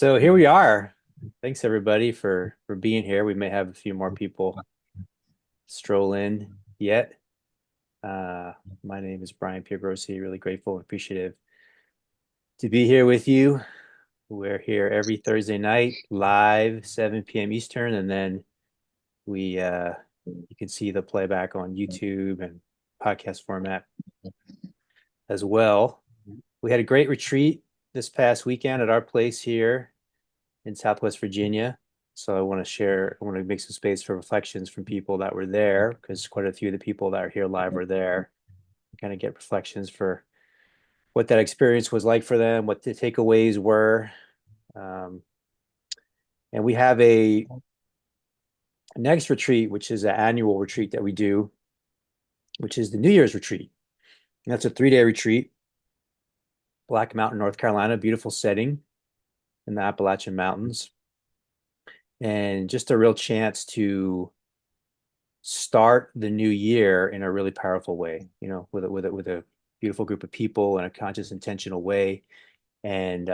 So here we are. Thanks everybody for being here. We may have a few more people stroll in yet. Uh, my name is Brian Piergrossi. Really grateful and appreciative to be here with you. We're here every Thursday night, live 7 p.m. Eastern, and then we you can see the playback on YouTube and podcast format as well. We had a great retreat this past weekend at our place here in Southwest Virginia. So I want to make some space for reflections from people that were there because quite a few of the people that are here live were there. Kind of get reflections for what that experience was like for them, what the takeaways were. Um, and we have a next retreat, which is an annual retreat that we do, which is the New Year's retreat. And that's a 3-day retreat, Black Mountain, North Carolina, beautiful setting in the Appalachian Mountains. And just a real chance to start the new year in a really powerful way, with a beautiful group of people in a conscious, intentional way, and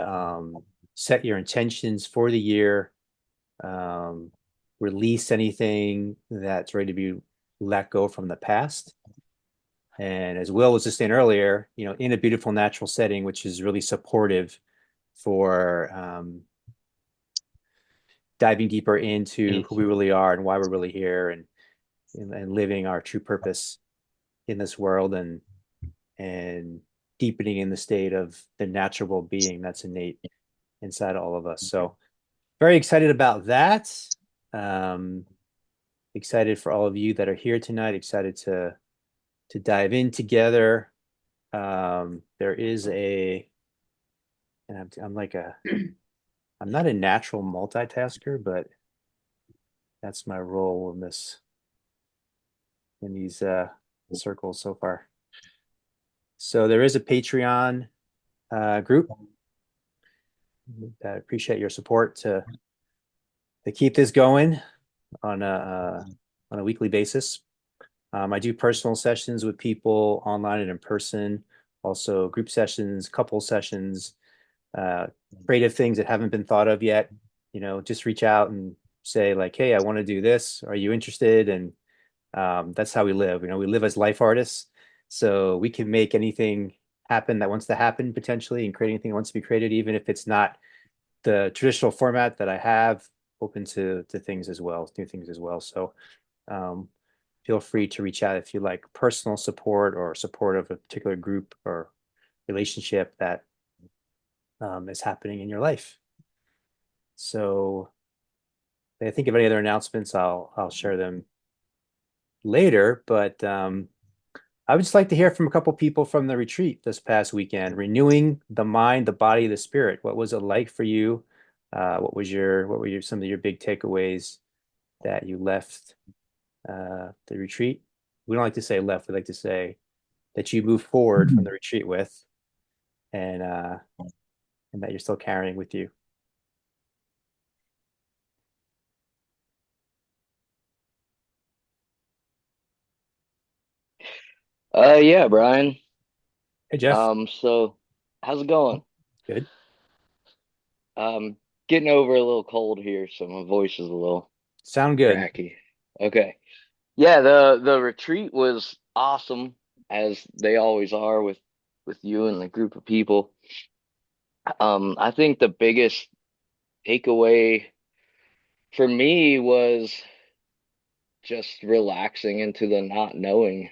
set your intentions for the year. Um, Release anything that's ready to be let go from the past. And as Will was just saying earlier, in a beautiful natural setting, which is really supportive for diving deeper into who we really are and why we're really here, and living our true purpose in this world, and deepening in the state of the natural being that's innate inside all of us. So very excited about that. Um, Excited for all of you that are here tonight. Excited to dive in together. There is and I'm not a natural multitasker, but that's my role in these circles so far. So there is a Patreon group. I appreciate your support to keep this going on a weekly basis. I do personal sessions with people online and in person, also group sessions, couple sessions, creative things that haven't been thought of yet. Just reach out and say like, "Hey, I want to do this. Are you interested?" And that's how we live. We live as life artists, so we can make anything happen that wants to happen potentially, and create anything that wants to be created, even if it's not the traditional format that I have. Open to things as well, new things as well. So um, feel free to reach out if you like personal support or support of a particular group or relationship that is happening in your life. So if I think of any other announcements, I'll share them later. But I would just like to hear from a couple people from the retreat this past weekend, renewing the mind, the body, the spirit. What was it like for you? What were some of your big takeaways that you left the retreat? We don't like to say left, we like to say that you move forward from the retreat with, and and that you're still carrying with you. Yeah, Brian. Hey Jeff, So how's it going? good. Um, Getting over a little cold here, so my voice is a little Sound good. cracky. Okay. Yeah, the retreat was awesome, as they always are with you and the group of people. I think the biggest takeaway for me was just relaxing into the not knowing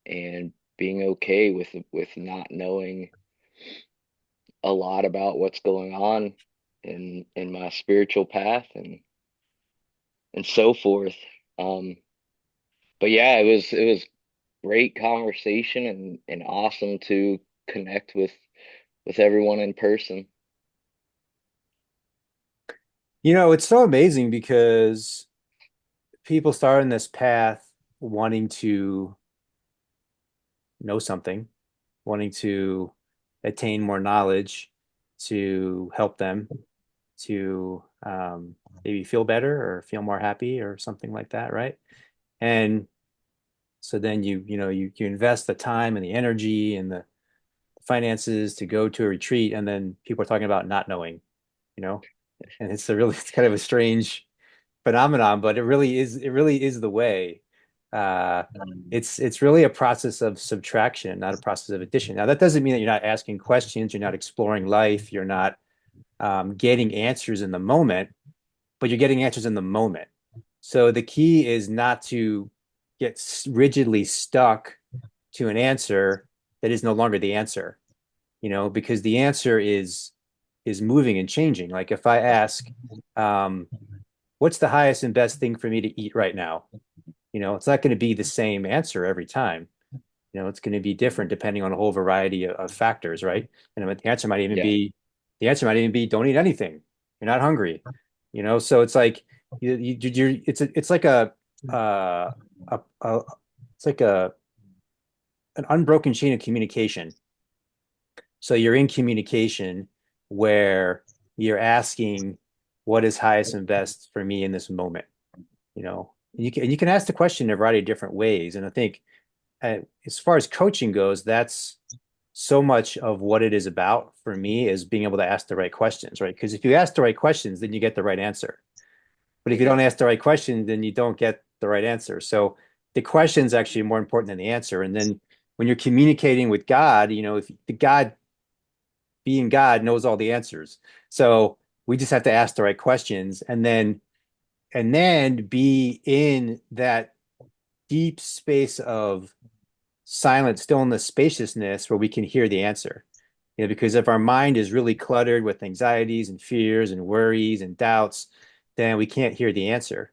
and being okay with not knowing a lot about what's going on in my spiritual path and so forth. Um, but yeah, it was great conversation and awesome to connect with everyone in person. It's so amazing because people start on this path wanting to know something, wanting to attain more knowledge to help them to maybe feel better or feel more happy or something like that, right? And so then you invest the time and the energy and the finances to go to a retreat, and then people are talking about not knowing, you know? And it's a really it's kind of a strange phenomenon, but it really is the way. Uh, it's really a process of subtraction, not a process of addition. Now, that doesn't mean that you're not asking questions, you're not exploring life, you're not getting answers in the moment, but you're getting answers in the moment. So the key is not to get rigidly stuck to an answer that is no longer the answer, because the answer is moving and changing. Like if I ask, um, what's the highest and best thing for me to eat right now? It's not going to be the same answer every time. It's going to be different depending on a whole variety of factors, right? And Yeah. the answer might even be don't eat anything. You're not hungry. So it's like it's like a it's like an unbroken chain of communication. So you're in communication where you're asking what is highest and best for me in this moment, And you can ask the question in a variety of different ways. And I think as far as coaching goes, that's so much of what it is about for me is being able to ask the right questions, right? Because if you ask the right questions, then you get the right answer. But if you don't Hmm. ask the right question, then you don't get the right answer. So the question is actually more important than the answer. And then when you're communicating with God, if the God being God knows all the answers. So we just have to ask the right questions and then be in that deep space of silence, still in the spaciousness where we can hear the answer. Because if our mind is really cluttered with anxieties and fears and worries and doubts, then we can't hear the answer.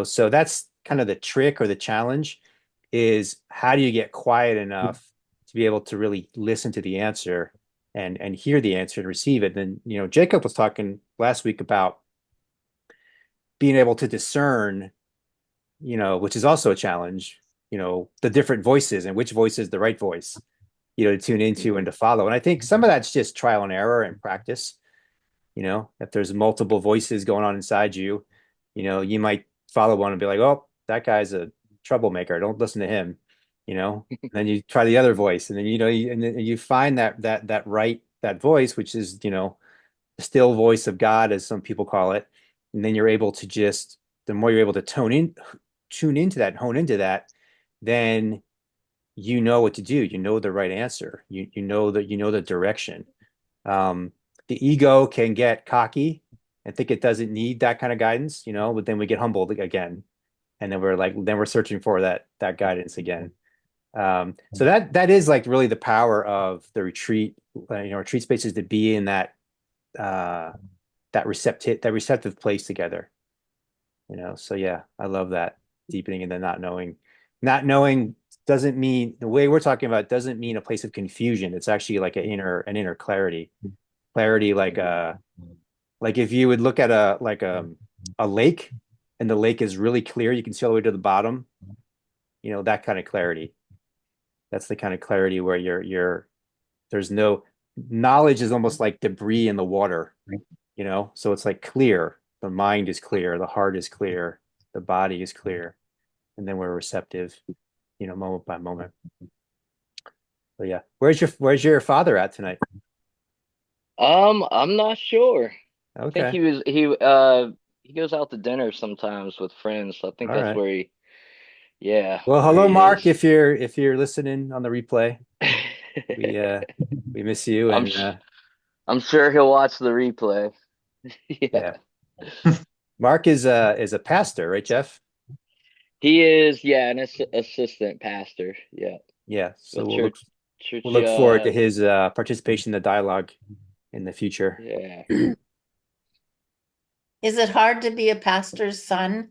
So that's kind of the trick or the challenge is how do you get quiet enough to be able to really listen to the answer and hear the answer and receive it. Then, Jacob was talking last week about being able to discern, which is also a challenge, the different voices and which voice is the right voice, to tune into and Hmm. to follow. And I think some of that's just trial and error and practice. If there's multiple voices going on inside you, you might follow one and be like, oh, that guy's a troublemaker. Don't listen to him, And then you try the other voice, and then and then you find that voice, which is the still voice of God, as some people call it. And then you're able to just the more you're able to tune into that, hone into that, then you know what to do. You know the right answer. You know the direction. Um, the ego can get cocky and think it doesn't need that kind of guidance, but then we get humbled again, and then we're searching for that guidance again. So that is like really the power of the retreat, retreat spaces to be in uh, that receptive place together. So yeah, I love that deepening and the not knowing. Not knowing doesn't mean the way we're talking about doesn't mean a place of confusion. It's actually like an inner clarity. Clarity like if you would look at a lake and the lake is really clear, you can see all the way to the bottom, that kind of clarity. That's the kind of clarity where there's no knowledge is almost like debris in the water, so it's like clear. The mind is clear, the heart is clear, the body is clear, and then we're receptive, moment by moment. But yeah, where's your father at tonight? I'm not sure. I think Okay, he goes out to dinner sometimes with friends. So I think all that's right. yeah, Well, where hello, he is. Mark. If you're listening on the replay, we uh we miss you, I'm and sh I'm sure he'll watch the replay. Yeah. yeah, Mark is a pastor, right, Jeff? He is, yeah, an assistant pastor. Yeah. Yeah. So With we'll look we'll church look forward to his participation in the dialogue in the future. yeah. Is it hard to be a pastor's son?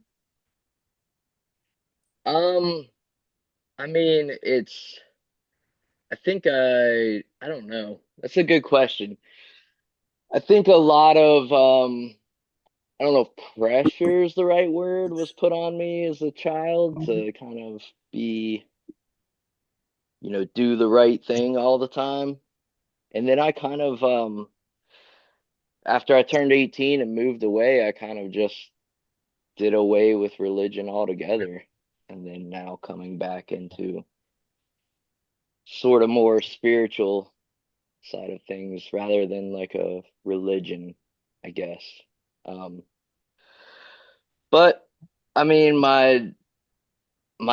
Um, I mean, I don't know. That's a good question. I think a lot of I don't know if pressure is the right word was put on me as a child to kind of be, do the right thing all the time. And then I kind of after I turned 18 and moved away, I kind of just did away with religion altogether. And then now coming back into sort of more spiritual side of things rather than like a religion, I guess. Um, but I mean, my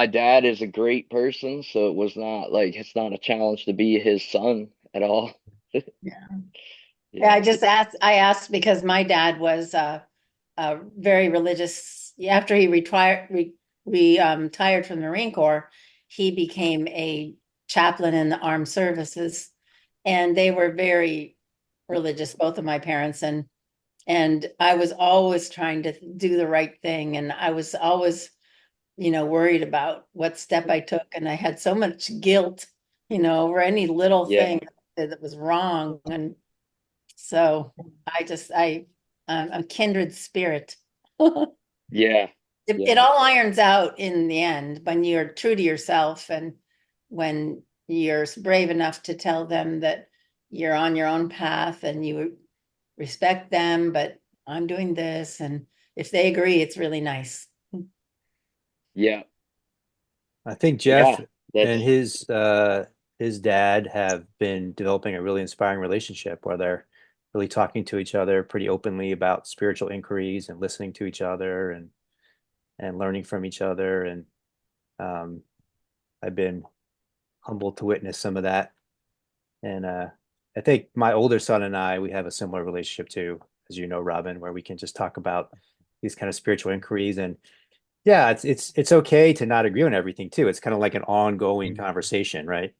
dad is a great person, so it was not like it's not a challenge to be his son at all. Yeah. Yeah, Yeah. I asked because my dad was very religious. After he retired from the Marine Corps, he became a chaplain in the armed services, and they were very religious, both of my parents, and I was always trying to do the right thing, and I was always, worried about what step I took, and I had so much guilt, over any little Yeah. thing that was wrong, and so I'm a kindred spirit. Yeah. It Yeah. all irons out in the end when you're true to yourself and when you're brave enough to tell them that you're on your own path and you respect them, but I'm doing this. And if they agree, it's really nice. Yeah. I think Yeah. Jeff and That's his dad have been developing a really inspiring relationship where they're really talking to each other pretty openly about spiritual inquiries and listening to each other and learning from each other. And um, I've been humbled to witness some of that. And I think my older son and I, we have a similar relationship too, as you know, Robin, where we can just talk about these kind of spiritual inquiries. And yeah, it's okay to not agree on everything too. It's kind of like an ongoing conversation, right?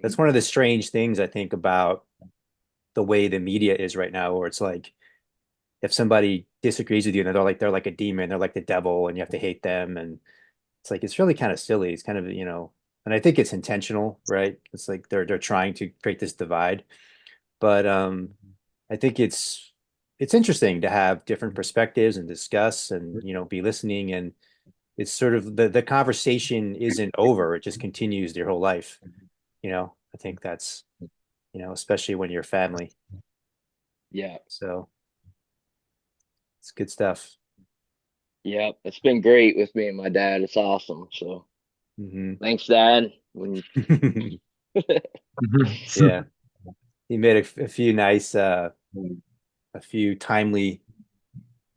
That's one of the strange things I think about the way the media is right now, where it's like if somebody disagrees with you and they're like a demon, they're like the devil, and you have to hate them. And it's like it's really kind of silly. It's kind of, and I think it's intentional, right? It's like they're trying to create this divide. But I think it's interesting to have different perspectives and discuss and be listening, and it's sort of the conversation isn't over. It just continues their whole life. I think that's, especially when you're family. yeah. So it's good stuff. Yeah. It's been great with me and my dad. It's awesome. So Hmm. thanks, Dad. When Yeah. He made a few nice, a few timely,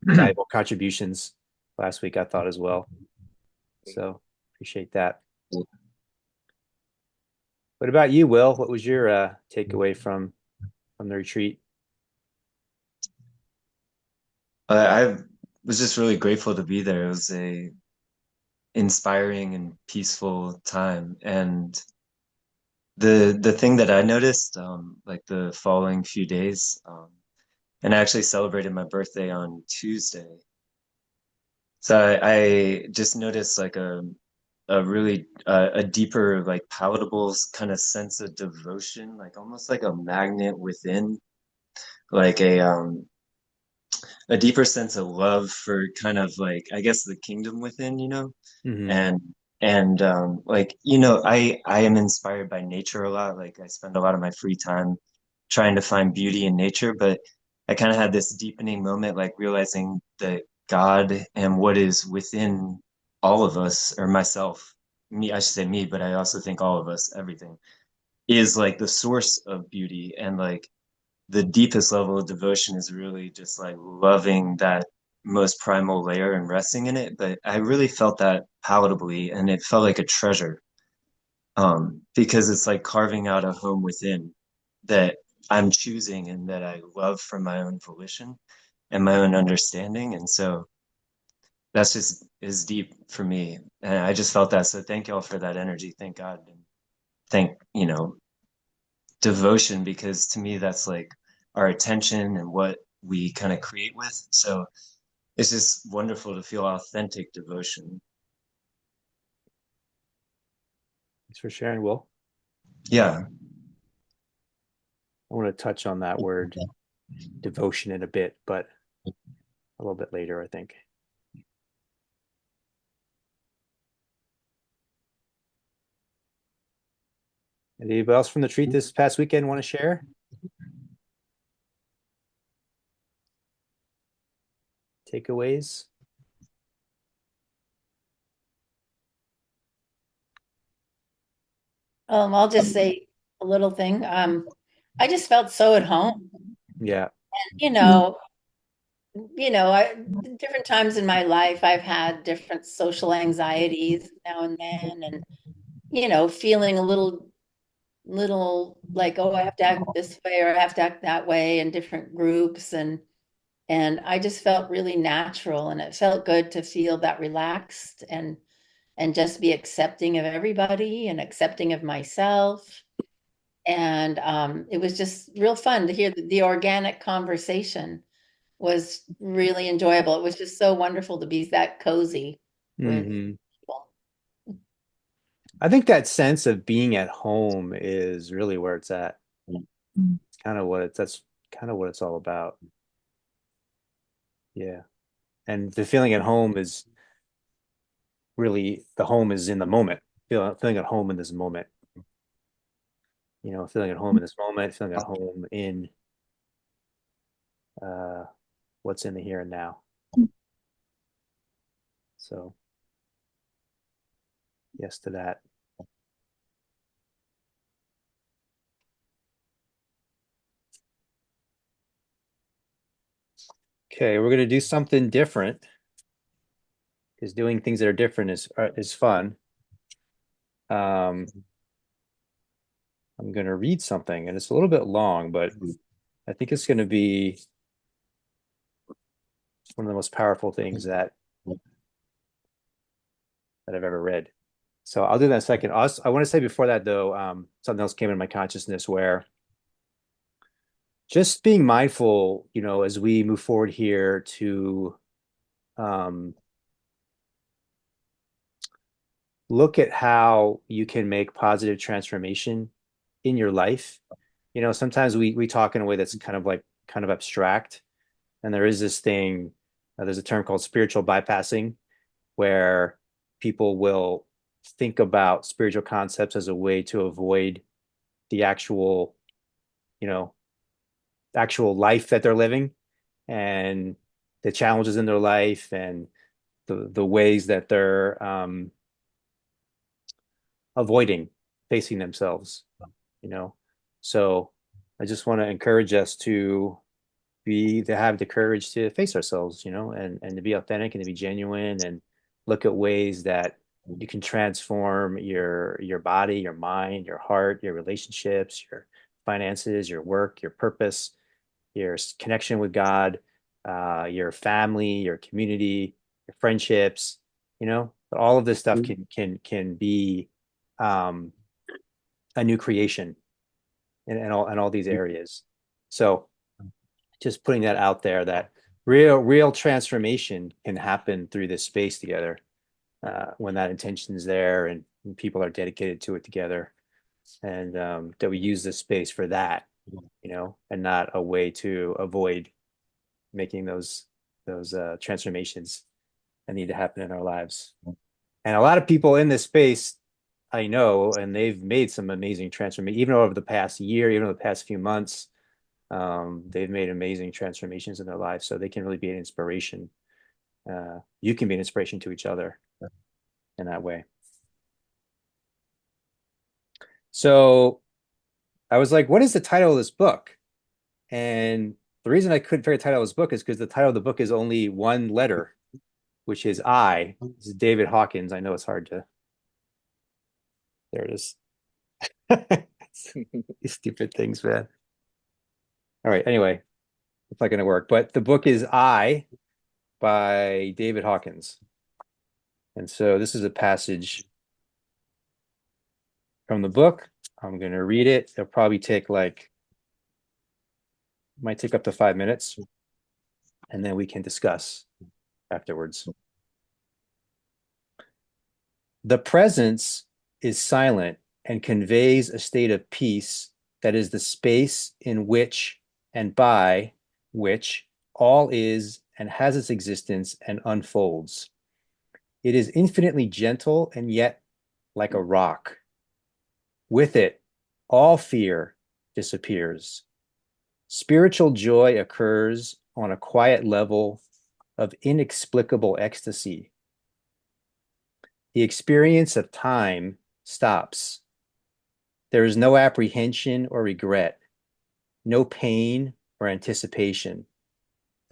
valuable contributions last week, I thought as well. So appreciate that. What about you, Will? What was your takeaway from the retreat? I was just really grateful to be there. It was a inspiring and peaceful time. And the thing that I noticed, like the following few days, and I actually celebrated my birthday on Tuesday. So I just noticed like a really a deeper, like palatable kind of sense of devotion, like almost like a magnet within, like a deeper sense of love for kind of like I guess the kingdom within, Hmm. and like I am inspired by nature a lot. Like I spend a lot of my free time trying to find beauty in nature, but I kind of had this deepening moment, like realizing that God and what is within all of us, or myself, me, I should say me, but I also think all of us, everything is like the source of beauty. And like the deepest level of devotion is really just like loving that most primal layer and resting in it. But I really felt that palatably, and it felt like a treasure, because it's like carving out a home within that I'm choosing and that I love from my own volition and my own understanding. And so that's just is deep for me. And I just felt that. So thank y'all for that energy. Thank God. And thank, devotion, because to me that's like our attention and what we kind of create with. So it's just wonderful to feel authentic devotion. Thanks for sharing, Will. Yeah. I want to touch on that word devotion in a bit, but a little bit later, I think. Anybody else from the retreat this past weekend want to share takeaways? I'll just say a little thing. I just felt so at home. Yeah. You know, different times in my life, I've had different social anxieties now and then, and feeling a little like, oh, I have to act this way or I have to act that way in different groups, and I just felt really natural, and it felt good to feel that relaxed and just be accepting of everybody and accepting of myself. And it was just real fun to hear the organic conversation was really enjoyable. It was just so wonderful to be that cozy with Hmm. people. I think that sense of being at home is really where it's at. It's kind of what it's that's kind of what it's all about. Yeah. And the feeling at home is really the home is in the moment. Feeling at home in this moment. Feeling at home in this moment, feeling at home in uh what's in the here and now. So yes to that. Okay, we're gonna do something different because doing things that are different is fun. Um, I'm gonna read something, and it's a little bit long, but I think it's gonna be one of the most powerful things that I've ever read. So I'll do that in a second. I want to say before that though, something else came into my consciousness where just being mindful, as we move forward here to um, look at how you can make positive transformation in your life. Sometimes we talk in a way that's kind of abstract, and there is this thing. There's a term called spiritual bypassing, where people will think about spiritual concepts as a way to avoid the you know, actual life that they're living and the challenges in their life and the ways that they're avoiding facing themselves, you know. So I just want to encourage us to have the courage to face ourselves, and to be authentic and to be genuine and look at ways that you can transform your body, your mind, your heart, your relationships, your finances, your work, your purpose, your connection with God, your family, your community, your friendships, all of this stuff can be um, a new creation in all these areas. So just putting that out there that real transformation can happen through this space together when that intention is there and people are dedicated to it together, and that we use this space for that, and not a way to avoid making those transformations that need to happen in our lives. And a lot of people in this space I know, and they've made some amazing transformation, even over the past year, even over the past few months. They've made amazing transformations in their lives, so they can really be an inspiration. You can be an inspiration to each other in that way. So I was like, what is the title of this book? And the reason I couldn't figure the title of this book is because the title of the book is only one letter, which is I. This is David Hawkins. I know it's hard to. There it is. These stupid things, man. All right. Anyway, it's not going to work. But the book is I by David Hawkins. And so this is a passage from the book. I'm going to read it. It'll probably might take up to 5 minutes, and then we can discuss afterwards. The presence is silent and conveys a state of peace that is the space in which and by which all is and has its existence and unfolds. It is infinitely gentle and yet like a rock. With it, all fear disappears. Spiritual joy occurs on a quiet level of inexplicable ecstasy. The experience of time stops. There is no apprehension or regret, no pain or anticipation.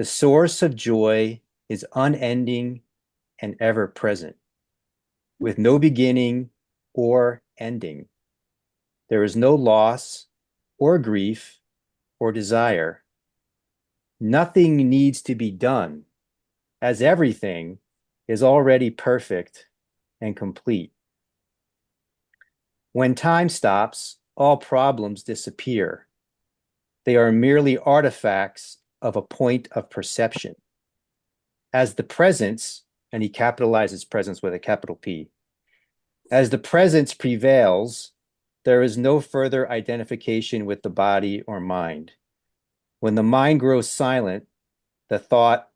The source of joy is unending and ever present, with no beginning or ending. There is no loss or grief or desire. Nothing needs to be done, as everything is already perfect and complete. When time stops, all problems disappear. They are merely artifacts of a point of perception. As the presence, and he capitalizes presence with a capital P, as the presence prevails, there is no further identification with the body or mind. When the mind grows silent, the thought,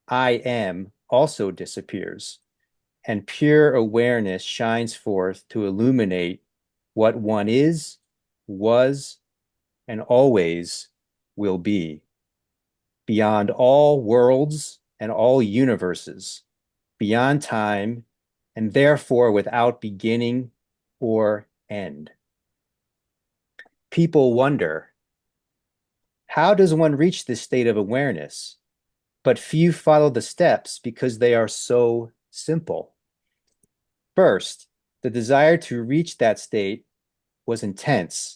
I am, also disappears, and pure awareness shines forth to illuminate what one is, was, and always will be, beyond all worlds and all universes, beyond time, and therefore without beginning or end. People wonder, how does one reach this state of awareness? But few follow the steps because they are so simple. First, the desire to reach that state was intense.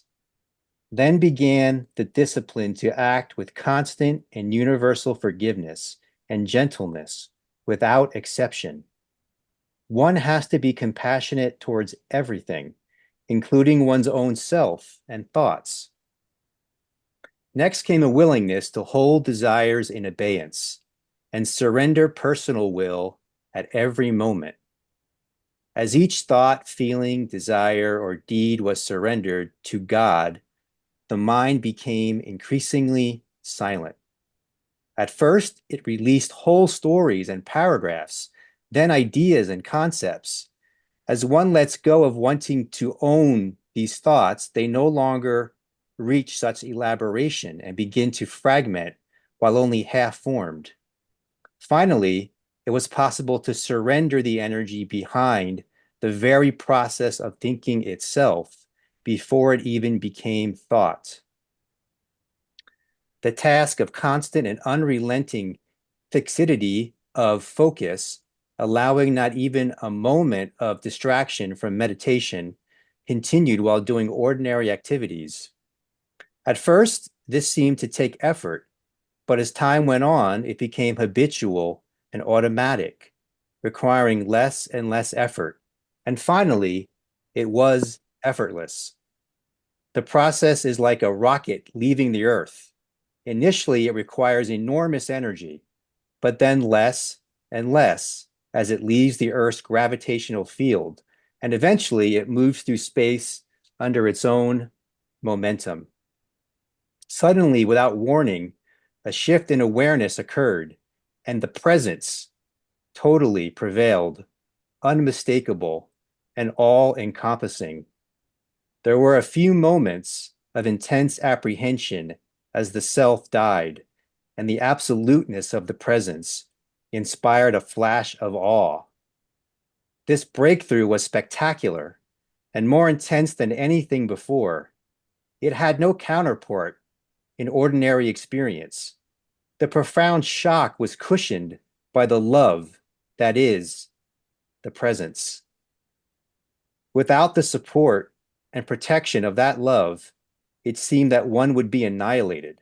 Then began the discipline to act with constant and universal forgiveness and gentleness without exception. One has to be compassionate towards everything, including one's own self and thoughts. Next came a willingness to hold desires in abeyance and surrender personal will at every moment. As each thought, feeling, desire, or deed was surrendered to God, the mind became increasingly silent. At first, it released whole stories and paragraphs, then ideas and concepts. As one lets go of wanting to own these thoughts, they no longer reach such elaboration and begin to fragment while only half formed. Finally, it was possible to surrender the energy behind the very process of thinking itself before it even became thought. The task of constant and unrelenting fixity of focus, allowing not even a moment of distraction from meditation, continued while doing ordinary activities. At first, this seemed to take effort, but as time went on, it became habitual and automatic, requiring less and less effort. And finally, it was effortless. The process is like a rocket leaving the Earth. Initially, it requires enormous energy, but then less and less as it leaves the Earth's gravitational field, and eventually it moves through space under its own momentum. Suddenly, without warning, a shift in awareness occurred, and the presence totally prevailed, unmistakable and all-encompassing. There were a few moments of intense apprehension as the self died, and the absoluteness of the presence inspired a flash of awe. This breakthrough was spectacular and more intense than anything before. It had no counterpart in ordinary experience. The profound shock was cushioned by the love that is the presence. Without the support and protection of that love, it seemed that one would be annihilated.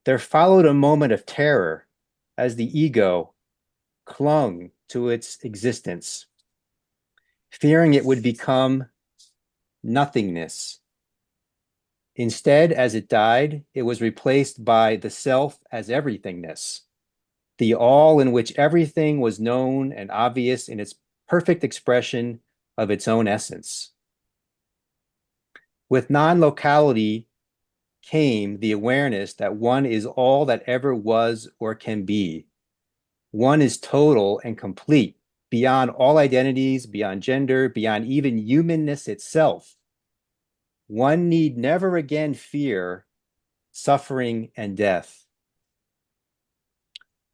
There followed a moment of terror as the ego clung to its existence, fearing it would become nothingness. Instead, as it died, it was replaced by the self as everythingness, the all in which everything was known and obvious in its perfect expression of its own essence. With non-locality came the awareness that one is all that ever was or can be. One is total and complete, beyond all identities, beyond gender, beyond even humanness itself. One need never again fear suffering and death.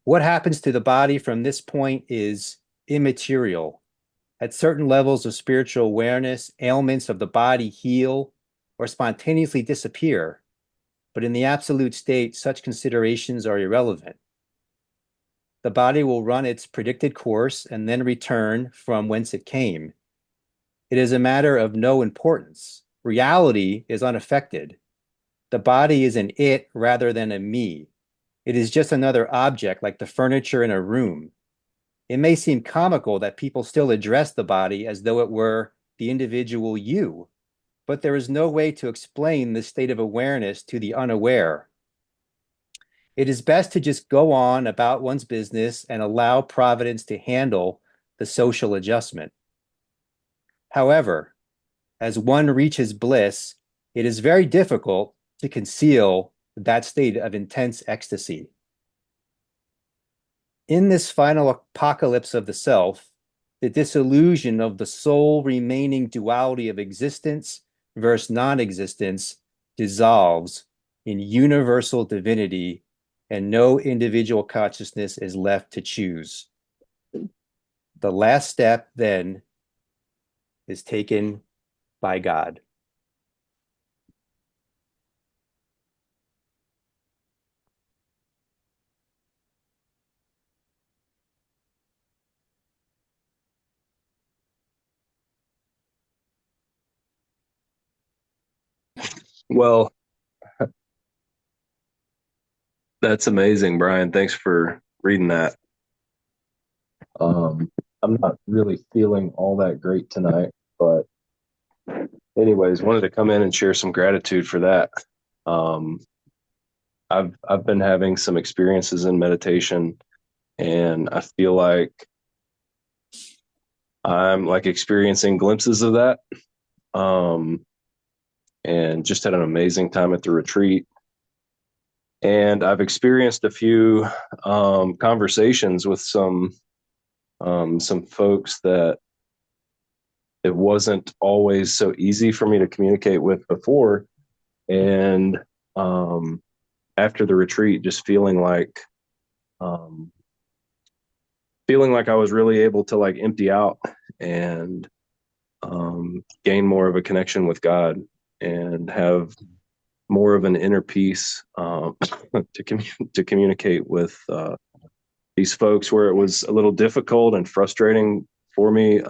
What happens to the body from this point is immaterial. At certain levels of spiritual awareness, ailments of the body heal or spontaneously disappear. but in the absolute state, such considerations are irrelevant. The body will run its predicted course and then return from whence it came. It is a matter of no importance. Reality is unaffected. The body is an it rather than a me. It is just another object like the furniture in a room. It may seem comical that people still address the body as though it were the individual you, but there is no way to explain this state of awareness to the unaware. It is best to just go on about one's business and allow Providence to handle the social adjustment. However, as one reaches bliss, it is very difficult to conceal that state of intense ecstasy. In this final apocalypse of the self, the disillusion of the sole remaining duality of existence versus non-existence dissolves in universal divinity, and no individual consciousness is left to choose. The last step, then, is taken by God. Well, that's amazing, Brian. Thanks for reading that. I'm not really feeling all that great tonight, but anyways, wanted to come in and share some gratitude for that. Um, I've been having some experiences in meditation, and I feel like I'm like experiencing glimpses of that. Um, and just had an amazing time at the retreat. And I've experienced a few conversations with some folks that it wasn't always so easy for me to communicate with before. And after the retreat, just um, feeling like I was really able to like empty out and gain more of a connection with God and have more of an inner peace to communicate with these folks, where it was a little difficult and frustrating for me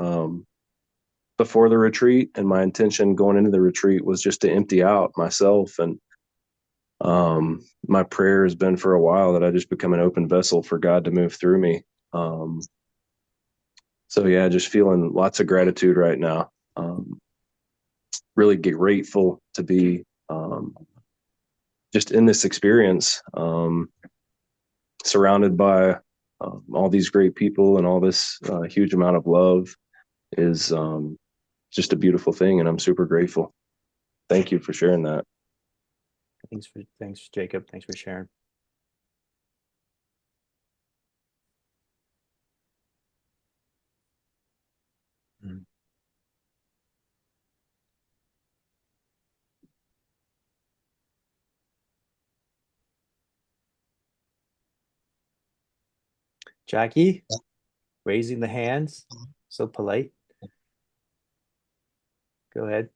before the retreat. And my intention going into the retreat was just to empty out myself. And my prayer has been for a while that I just become an open vessel for God to move through me. So yeah, just feeling lots of gratitude right now. Really grateful to be just in this experience, surrounded by all these great people and all this huge amount of love is just a beautiful thing. And I'm super grateful. Thank you for sharing that. Thanks, Jacob. Thanks for sharing. Jackie, raising the hands, so polite. Go ahead.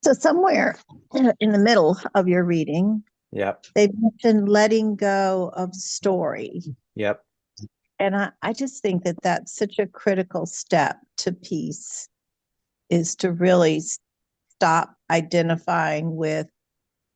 So somewhere in the middle of your reading, Yep. they mentioned letting go of story. Yep. And I just think that that's such a critical step to peace, is to really stop identifying with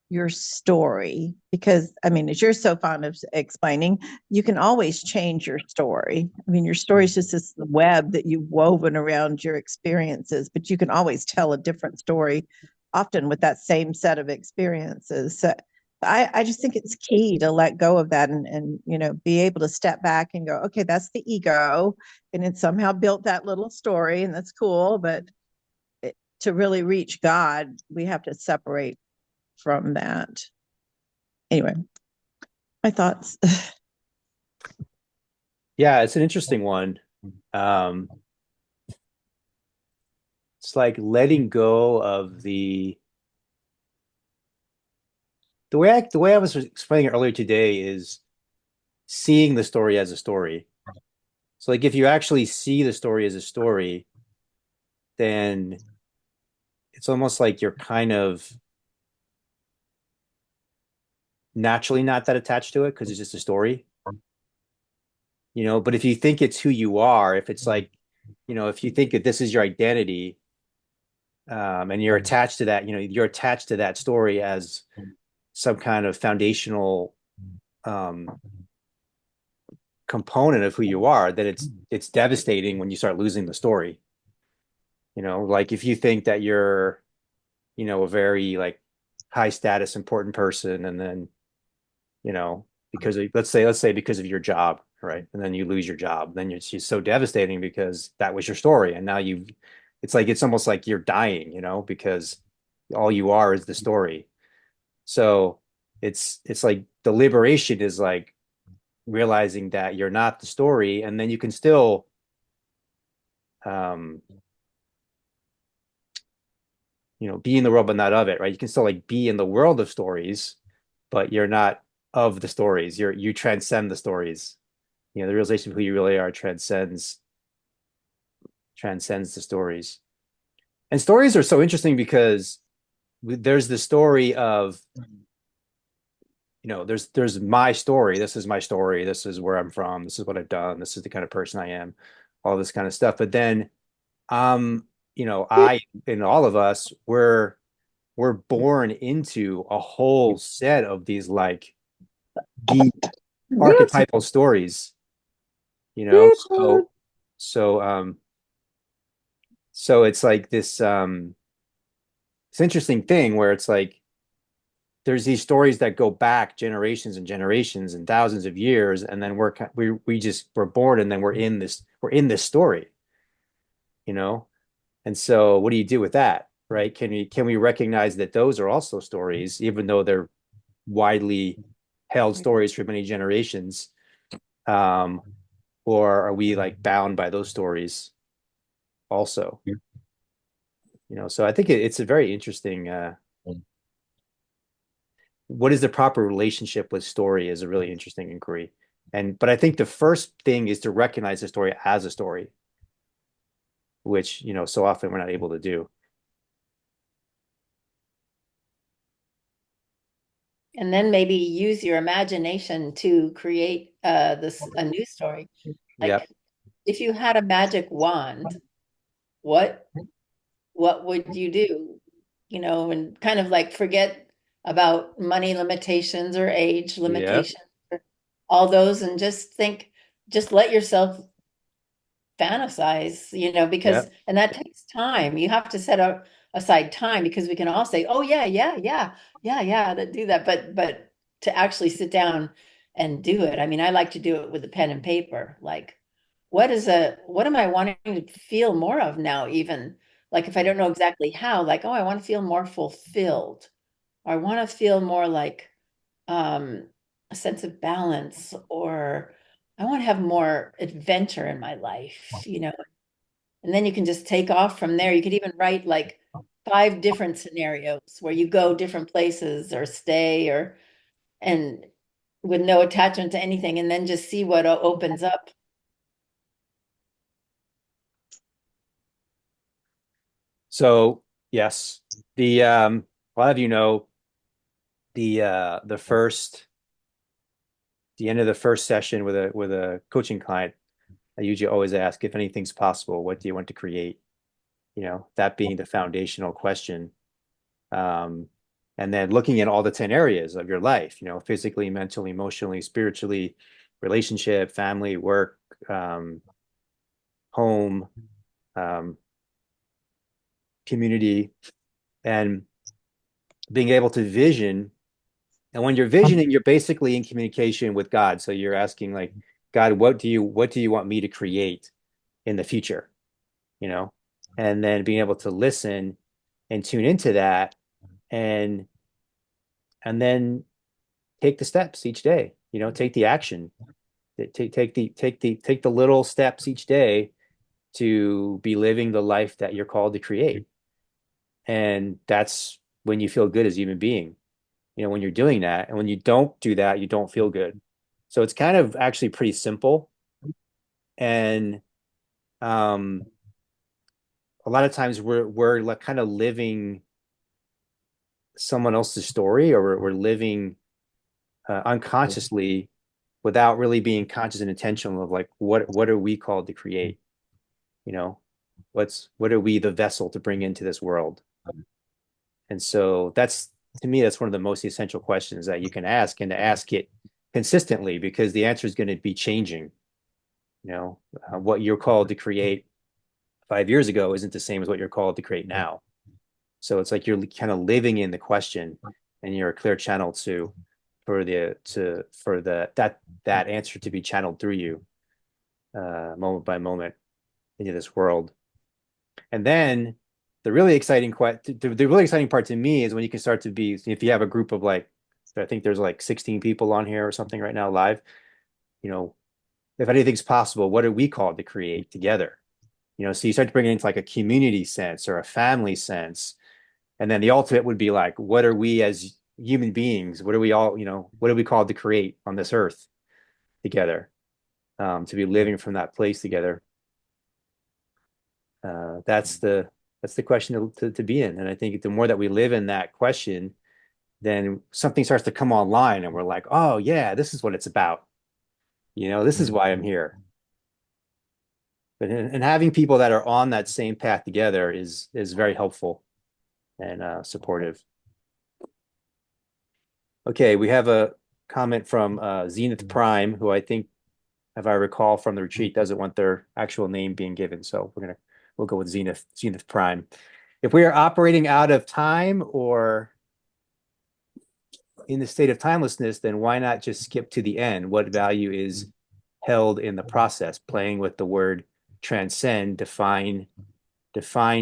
your story. Because, I mean, as you're so fond of explaining, you can always change your story. I mean, your story is just this web that you've woven around your experiences, but you can always tell a different story, often with that same set of experiences. So I just think it's key to let go of that and you know, be able to step back and go, okay, that's the ego, and it somehow built that little story, and that's cool. But to really reach God, we have to separate from that. Anyway, my thoughts. Yeah, it's an interesting one. It's like letting go of the way I was explaining it earlier today is seeing the story as a story. So like if you actually see the story as a story, then it's almost like you're kind of naturally not that attached to it because it's just a story, but if you think it's who you are, if it's like, if you think that this is your identity, and you're attached to that, you're attached to that story as some kind of foundational um, component of who you are, then it's devastating when you start losing the story. Like if you think that you're, a very like high status, important person, and then, because of, let's say because of your job, right? And then you lose your job, then it's just so devastating because that was your story. And now it's almost like you're dying, because all you are is the story. So it's like the liberation is like realizing that you're not the story, and then you can still um be in the world but not of it, right? You can still like be in the world of stories, but you're not of the stories. You transcend the stories. The realization of who you really are transcends the stories. And stories are so interesting because there's the story of, there's my story. This is my story. This is where I'm from. This is what I've done. This is the kind of person I am, all this kind of stuff. But then, I and all of us, we're born into a whole set of these like deep archetypal stories, so so it's like this interesting thing where it's like there's these stories that go back generations and generations and thousands of years, and then we're born, and then we're in this story, you know and so what do you do with that, right? Can we recognize that those are also stories, even though they're widely held stories for many generations, um or are we like bound by those stories also? So I think it's a very interesting, what is the proper relationship with story is a really interesting inquiry. But I think the first thing is to recognize the story as a story, which, so often we're not able to do. And then maybe use your imagination to create a new story. Yeah. Like if you had a magic wand, what what would you do? And kind of like forget about money limitations or age Yep. limitations, or all those, and just let yourself fantasize, because, Yep. and that takes time. You have to aside time, because we can all say, oh yeah, yeah, yeah, yeah, yeah, that do that. But to actually sit down and do it. I mean, I like to do it with a pen and paper. Like, what am I wanting to feel more of now, even? Like if I don't know exactly how, like, oh, I want to feel more fulfilled. Or I want to feel more like um, a sense of balance, or I want to have more adventure in my life. And then you can just take off from there. You could even write like 5 different scenarios where you go different places or stay, and with no attachment to anything, and then just see what opens up. So yes, a lot of the end of the first session with a coaching client, I usually always ask, if anything's possible, what do you want to create? That being the foundational question. Um, and then looking at all the 10 areas of your life, physically, mentally, emotionally, spiritually, relationship, family, work, home, um, community, and being able to vision. And when you're visioning, you're basically in communication with God. So you're asking like, God, what do you want me to create in the future? You know, and then being able to listen and tune into that, and then take the steps each day. Take the action. Take the little steps each day to be living the life that you're called to create. And that's when you feel good as a human being. When you're doing that, and when you don't do that, you don't feel good. So it's kind of actually pretty simple. And um a lot of times we're like kind of living someone else's story, or we're living unconsciously without really being conscious and intentional of like what are we called to create? You know, what are we the vessel to bring into this world? And so that's, to me, that's one of the most essential questions that you can ask, and to ask it consistently, because the answer is going to be changing. What you're called to create 5 years ago isn't the same as what you're called to create now. So it's like you're kind of living in the question, and you're a clear channel for that answer to be channeled through you, moment by moment, into this world. And then the really exciting the really exciting part to me is when you can start to be, if you have a group of like, I think there's like 16 people on here or something right now live, you know, if anything's possible, what are we called to create together? So you start to bring it into like a community sense or a family sense. And then the ultimate would be like, what are we as human beings? What are we all, what are we called to create on this earth together? To be living from that place together. That's the question to be in. And I think the more that we live in that question, then something starts to come online, and we're like, oh yeah, this is what it's about. This is why I'm here. And having people that are on that same path together is very helpful and supportive. Okay, we have a comment from Zenith Prime, who I think, if I recall from the retreat, doesn't want their actual name being given. So we'll go with Zenith Prime. If we are operating out of time or in the state of timelessness, then why not just skip to the end? What value is held in the process? Playing with the word transcend, define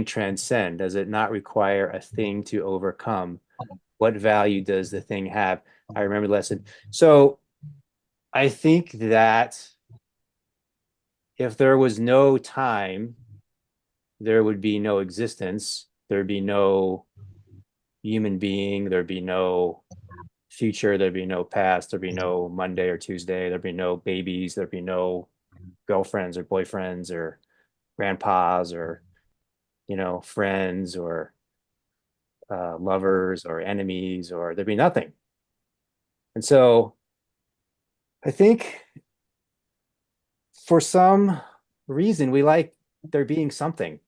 transcend. Does it not require a thing to overcome? What value does the thing have? I remember the lesson. So I think that if there was no time, there would be no existence. There'd be no human being. There'd be no future. There'd be no past. There'd be no Monday or Tuesday. There'd be no babies. There'd be no girlfriends or boyfriends or grandpas or, friends or lovers or enemies, or there'd be nothing. And so I think for some reason we like there being something.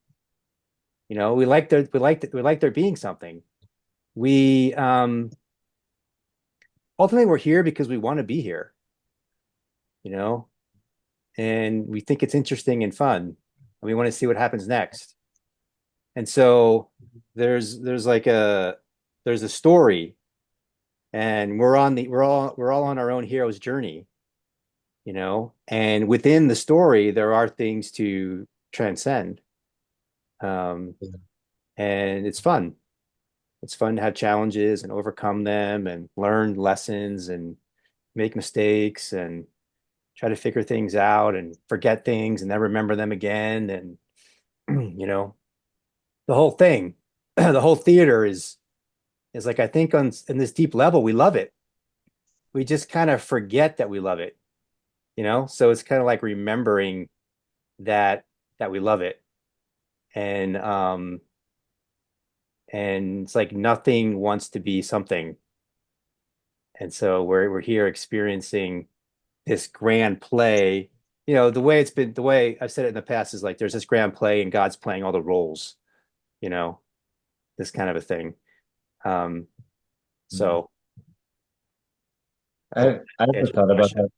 We like there being something. We ultimately we're here because we want to be here, you know, and we think it's interesting and fun, and we want to see what happens next. And so there's like there's a story, and we're all on our own hero's journey, and within the story there are things to transcend. Um, and it's fun. It's fun to have challenges and overcome them and learn lessons and make mistakes and try to figure things out and forget things and then remember them again. And, the whole thing, the whole theater is like, I think in this deep level, we love it. We just kind of forget that we love it, So it's kind of like remembering that we love it. And, and it's like nothing wants to be something. And so we're here experiencing this grand play. The way I've said it in the past is like there's this grand play and God's playing all the roles, you know, this kind of a thing. So I hope I that never answers the thought about question. that.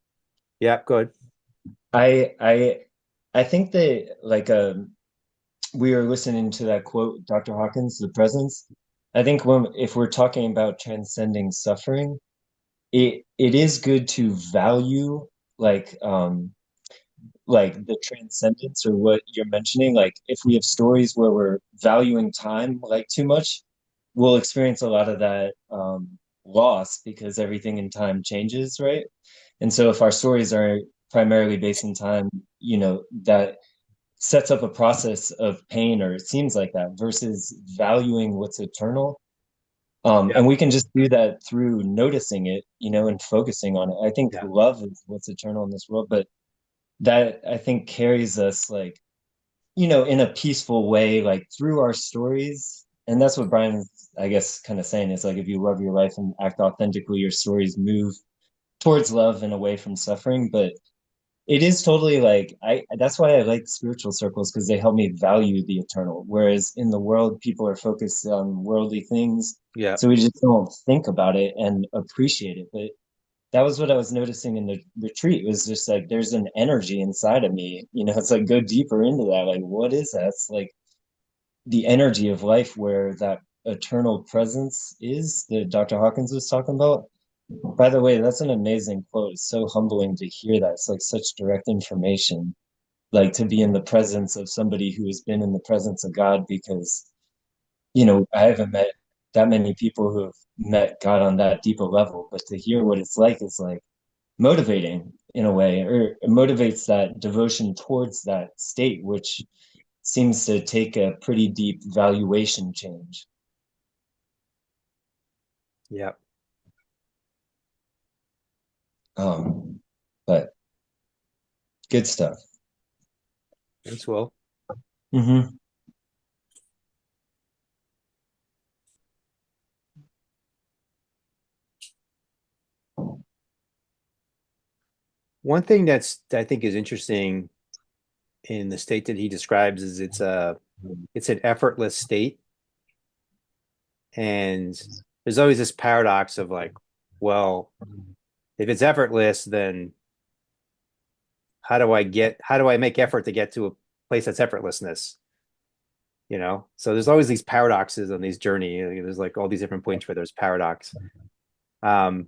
Yeah, good. I I I think that like we were listening to that quote, Dr. Hawkins, the presence. I think if we're talking about transcending suffering, it is good to value like the transcendence or what you're mentioning. Like if we have stories where we're valuing time like too much, we'll experience a lot of that loss because everything in time changes, right? And so if our stories are primarily based in time, that sets up a process of pain, or it seems like that, versus valuing what's eternal. Yeah, And we can just do that through noticing it, and focusing on it. I think yeah, love is what's eternal in this world, but that I think carries us like in a peaceful way, like through our stories. And that's what Brian's, I guess, kind of saying is like, if you love your life and act authentically, your stories move towards love and away from suffering. But it is totally like, that's why I like spiritual circles because they help me value the eternal. Whereas in the world, people are focused on worldly things. Yeah. So we just don't think about it and appreciate it. But that was what I was noticing in the retreat. It was just like there's an energy inside of me. It's like go deeper into that. Like, what is that? It's like the energy of life where that eternal presence is that Dr. Hawkins was talking about. By the way, that's an amazing quote. It's so humbling to hear that. It's like such direct information, like to be in the presence of somebody who has been in the presence of God because, I haven't met that many people who have met God on that deeper level, but to hear what it's like is like motivating in a way, or it motivates that devotion towards that state, which seems to take a pretty deep valuation change. Yeah. But good stuff. Thanks, Will. Mm-hmm. One thing I think is interesting in the state that he describes is it's an effortless state. And there's always this paradox of like, well, if it's effortless, then how do I make effort to get to a place that's effortlessness? So there's always these paradoxes on these journey. There's like all these different points where there's paradox. Um,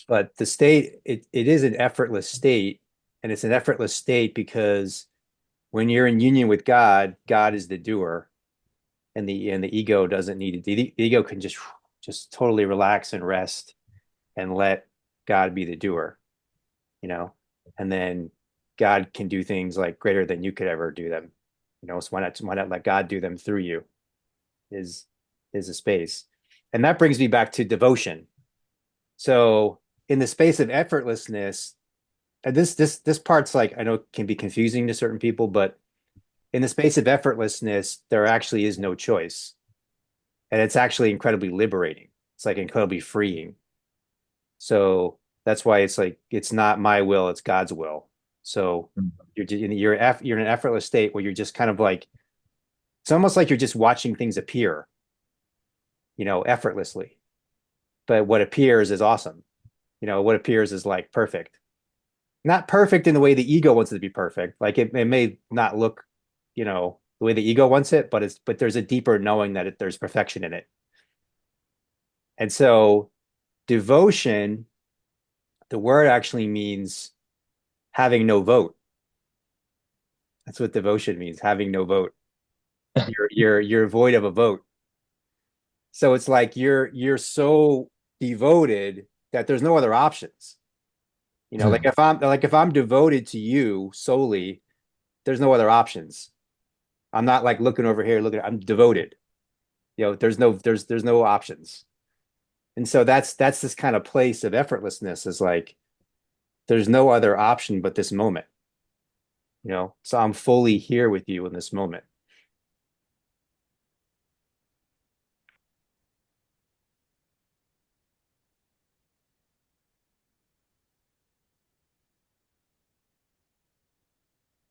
but the state, it is an effortless state, and it's an effortless state because when you're in union with God, God is the doer, and the ego doesn't need it. The ego can just totally relax and rest and let God be the doer, you know, and then God can do things like greater than you could ever do them, So why not let God do them through you? Is is a space, and that brings me back to devotion. So in the space of effortlessness, and this part's like I know can be confusing to certain people, but in the space of effortlessness, there actually is no choice, and it's actually incredibly liberating. It's like incredibly freeing. So that's why it's like it's not my will, it's God's will. So you're in an effortless state where you're just kind of like it's almost like you're just watching things appear, effortlessly. But what appears is awesome. What appears is like perfect. Not perfect in the way the ego wants it to be perfect. Like it may not look, the way the ego wants it, but there's a deeper knowing that there's perfection in it. And so devotion, the word actually means having no vote. That's what devotion means, having no vote. You're void of a vote. So it's like you're so devoted that there's no other options. Like if I'm devoted to you solely, there's no other options. I'm not like looking over here, I'm devoted. There's no options. And so that's this kind of place of effortlessness is like there's no other option but this moment. So I'm fully here with you in this moment.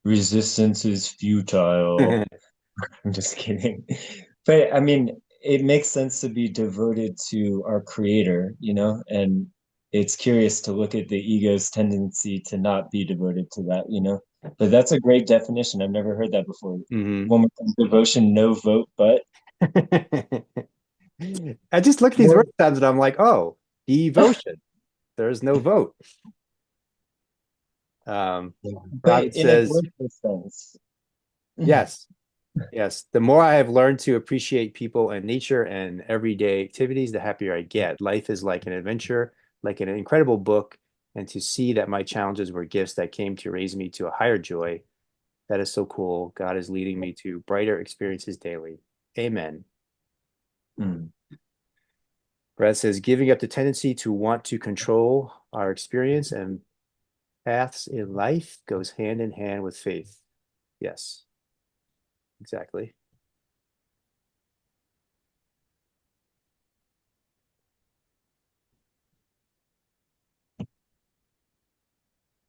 Resistance is futile. I'm just kidding. But I mean, it makes sense to be devoted to our creator, and it's curious to look at the ego's tendency to not be devoted to that. But that's a great definition. I've never heard that before. Mhm. One more time, devotion, no vote, but I just look at these more, word sounds and I'm like, oh, devotion. There's no vote. but Robin in a says, joyful sense. yes, yes. The more I have learned to appreciate people and nature and everyday activities, the happier I get. Life is like an adventure, like an incredible book, and to see that my challenges were gifts that came to raise me to a higher joy. That is so cool. God is leading me to brighter experiences daily. Amen. Mm. Brad says, giving up the tendency to want to control our experience and paths in life goes hand in hand with faith. Yes. exactly.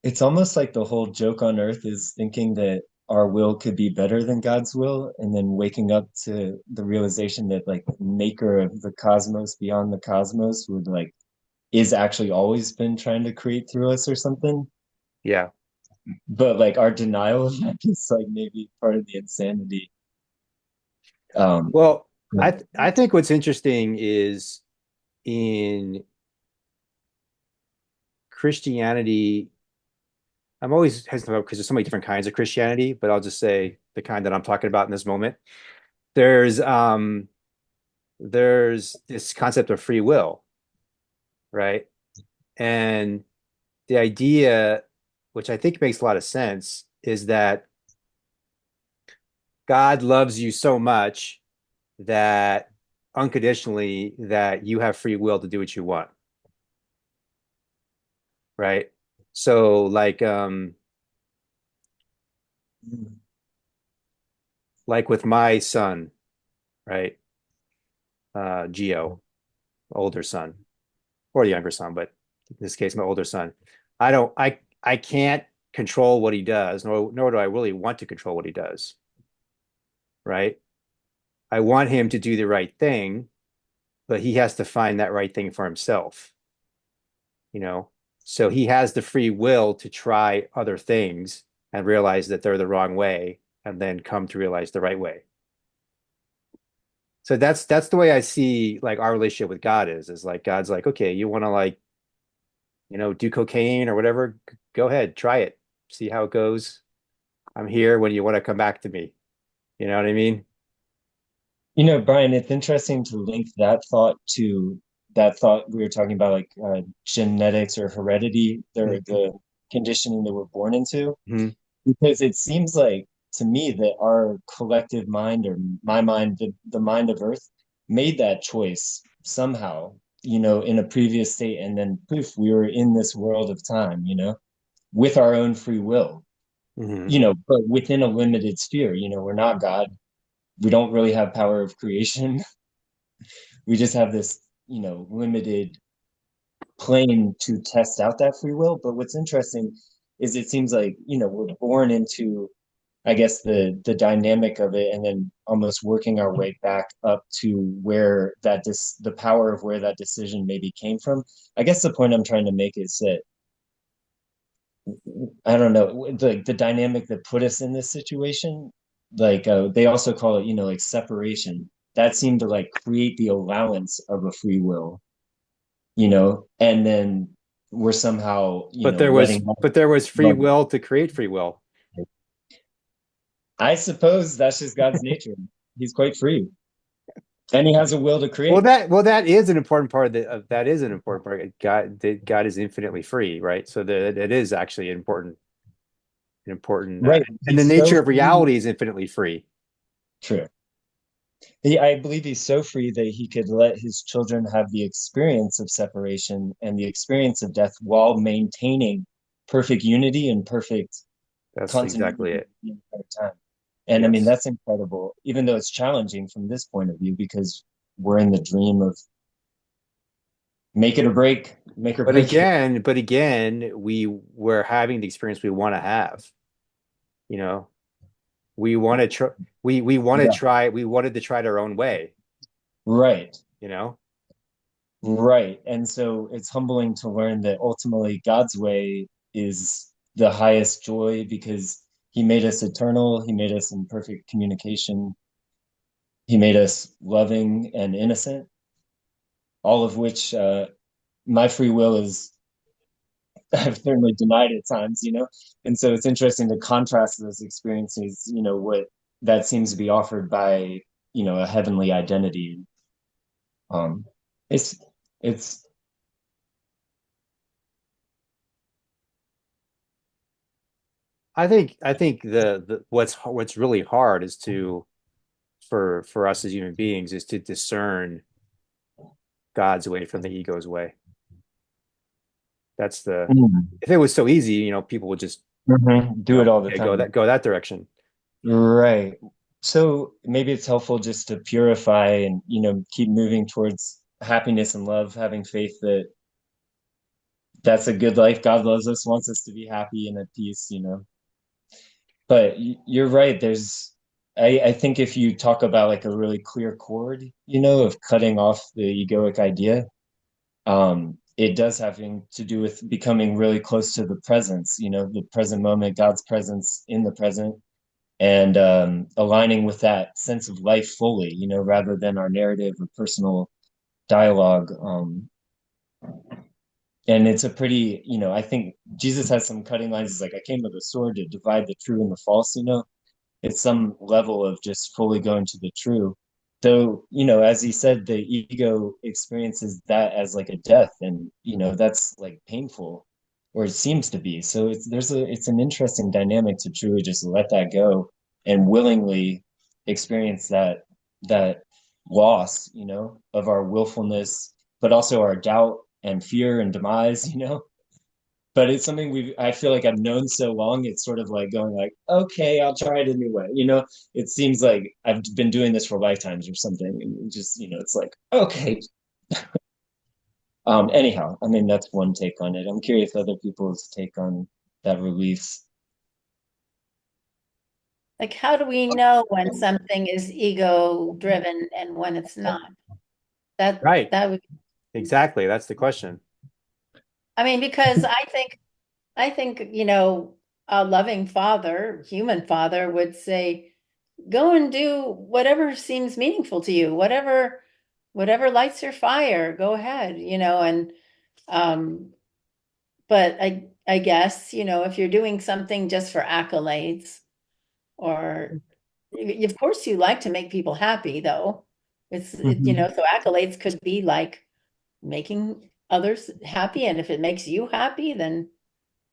It's almost like the whole joke on earth is thinking that our will could be better than God's will, and then waking up to the realization that like the maker of the cosmos beyond the cosmos would like is actually always been trying to create through us or something. Yeah. But like our denial of that is like maybe part of the insanity. Um, Well, I think what's interesting is in Christianity, I'm always hesitant because there's so many different kinds of Christianity, but I'll just say the kind that I'm talking about in this moment. There's um there's this concept of free will, right? And the idea, which I think makes a lot of sense, is that God loves you so much that unconditionally that you have free will to do what you want, right? So like with my son, right? Geo, older son or younger son, but in this case, my older son. I can't control what he does, nor do I really want to control what he does, right? I want him to do the right thing, but he has to find that right thing for himself, you know? So he has the free will to try other things and realize that they're the wrong way and then come to realize the right way. So that's the way I see like our relationship with God is like God's like, okay, you want to like, do cocaine or whatever, go ahead, try it. See how it goes. I'm here when you want to come back to me. You know what I mean? Brian, it's interesting to link that thought to that thought we were talking about, like genetics or heredity, the conditioning that we're born into. Mm-hmm. Because it seems like to me that our collective mind or my mind, the mind of Earth, made that choice somehow, in a previous state. And then poof, we were in this world of time, with our own free will, Mm-hmm. but within a limited sphere. We're not God. We don't really have power of creation. We just have this, limited plane to test out that free will. But what's interesting is it seems like, we're born into, I guess, the dynamic of it, and then almost working our way back up to where the power of where that decision maybe came from. I guess the point I'm trying to make is that I don't know the dynamic that put us in this situation. Like they also call it, like separation. That seemed to like create the allowance of a free will, and then we're somehow, letting. But there was free will to create free will. I suppose that's just God's nature. He's quite free, and he has a will to Well, create. that is an important part that is an important part. God is infinitely free, right? So that it is actually important, Right. and the He's so nature of free. reality is infinitely free. True. I believe he's so free that he could let his children have the experience of separation and the experience of death while maintaining perfect unity and perfect That's exactly continuity it. the entire time. And I mean, Yes. that's incredible, even though it's challenging from this point of view, because we're in the dream of make it or break, make or break it. But again, we're having the experience we want to have. You know, we want to try. We want to Yeah. try. We wanted to try it our own way. Right. You know. Right. And so it's humbling to learn that ultimately God's way is the highest joy because he made us eternal, he made us in perfect communication, he made us loving and innocent, all of which my free will is I've certainly denied at times, And so it's interesting to contrast those experiences, what that seems to be offered by, a heavenly identity. Um it's it's I think the what's really hard is for us as human beings is to discern God's way from the ego's way. That's the mm, if it was so easy, people would just, do it all the okay, time. go that direction. Right. So maybe it's helpful just to purify and, keep moving towards happiness and love, having faith that that's a good life. God loves us, wants us to be happy and at peace. But you're right. I think if you talk about like a really clear chord, of cutting off the egoic idea, it does having to do with becoming really close to the presence, the present moment, God's presence in the present, and aligning with that sense of life fully, rather than our narrative or personal dialogue. And it's a pretty, I think Jesus has some cutting lines. It's like, I came with a sword to divide the true and the false. It's some level of just fully going to the true. Though, as he said, the ego experiences that as like a death, and that's like painful, or it seems to be. So it's an interesting dynamic to truly just let that go and willingly experience that loss, of our willfulness, but also our doubt and fear and demise. But it's something I feel like I've known so long. It's sort of like going like, okay, I'll try it a new way. It seems like I've been doing this for lifetimes or something, and just it's like, okay. Anyhow, I mean, that's one take on it. I'm curious other people's take on that release. Like, how do we know when something is ego driven and when it's not? Right. That would, Exactly. That's the question. I mean, because I think, a loving father, human father would say, go and do whatever seems meaningful to you, whatever lights your fire, go ahead, and um but I guess, if you're doing something just for accolades, or of course you like to make people happy though. Mhm. So accolades could be like making others happy, and if it makes you happy, then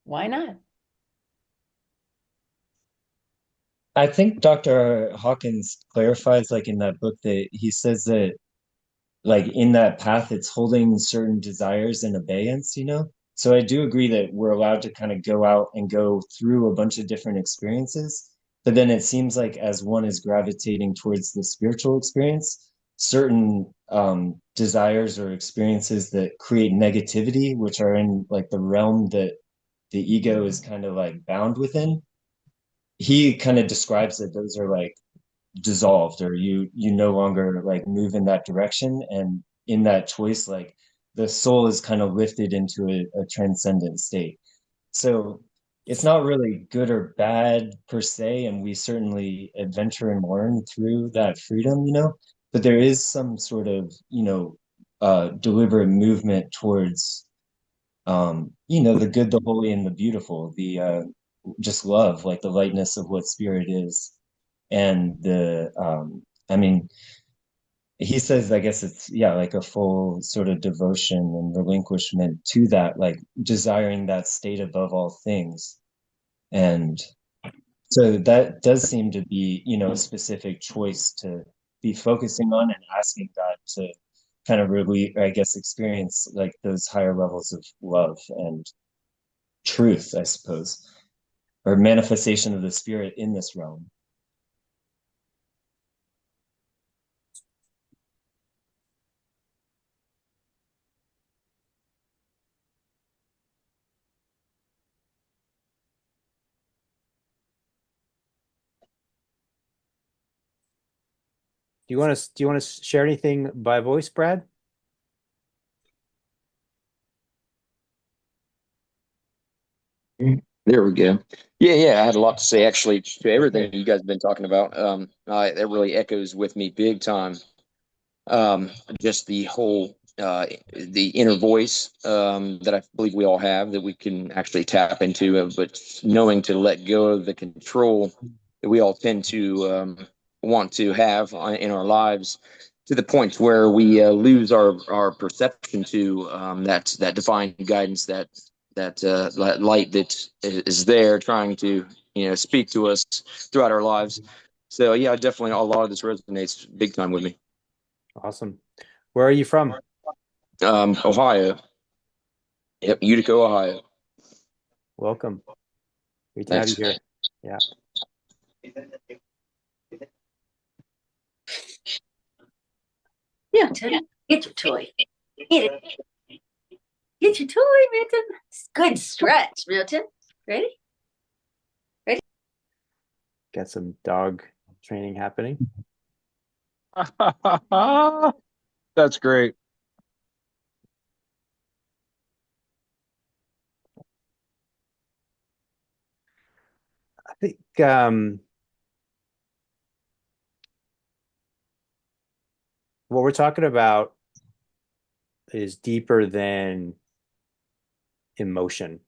why not? I think Dr. Hawkins clarifies, like in that book, that he says that like in that path it's holding certain desires in abeyance. So I do agree that we're allowed to kind of go out and go through a bunch of different experiences, but then it seems like as one is gravitating towards the spiritual experience, certain desires or experiences that create negativity, which are in like the realm that the ego is kind of like bound within, he kind of describes that those are like dissolved, or you no longer like move in that direction, and in that choice, like the soul is kind of lifted into a transcendent state. So it's not really good or bad per se, and we certainly adventure and learn through that freedom. But there is some sort of deliberate movement towards the good, the holy, and the beautiful, the just love, like the lightness of what spirit is. And I mean, he says, I guess it's, yeah, like a full sort of devotion and relinquishment to that, like desiring that state above all things. And so that does seem to be, a specific choice to be focusing on and asking God to kind of really, I guess, experience like those higher levels of love and truth, I suppose, or manifestation of the spirit in this realm. Do you want to share anything by voice, Brad? There we go. Yeah. I had a lot to say actually to everything you guys have been talking about. That really echoes with me big time. Just the whole the inner voice that I believe we all have that we can actually tap into, but knowing to let go of the control that we all tend to want to have in our lives, to the point where we lose our perception to that divine guidance, that light that is there trying to speak to us throughout our lives. So yeah, definitely a lot of this resonates big time with me. Awesome. Where are you from? Ohio. Yep, Utica, Ohio. Welcome. Great to have you Thanks. here. Yeah. Yeah, Teddy, get your toy. Get it. Get your toy, Milton. Good stretch, Milton. Ready? Ready? Got some dog training happening. That's great. I think what we're talking about is deeper than emotion,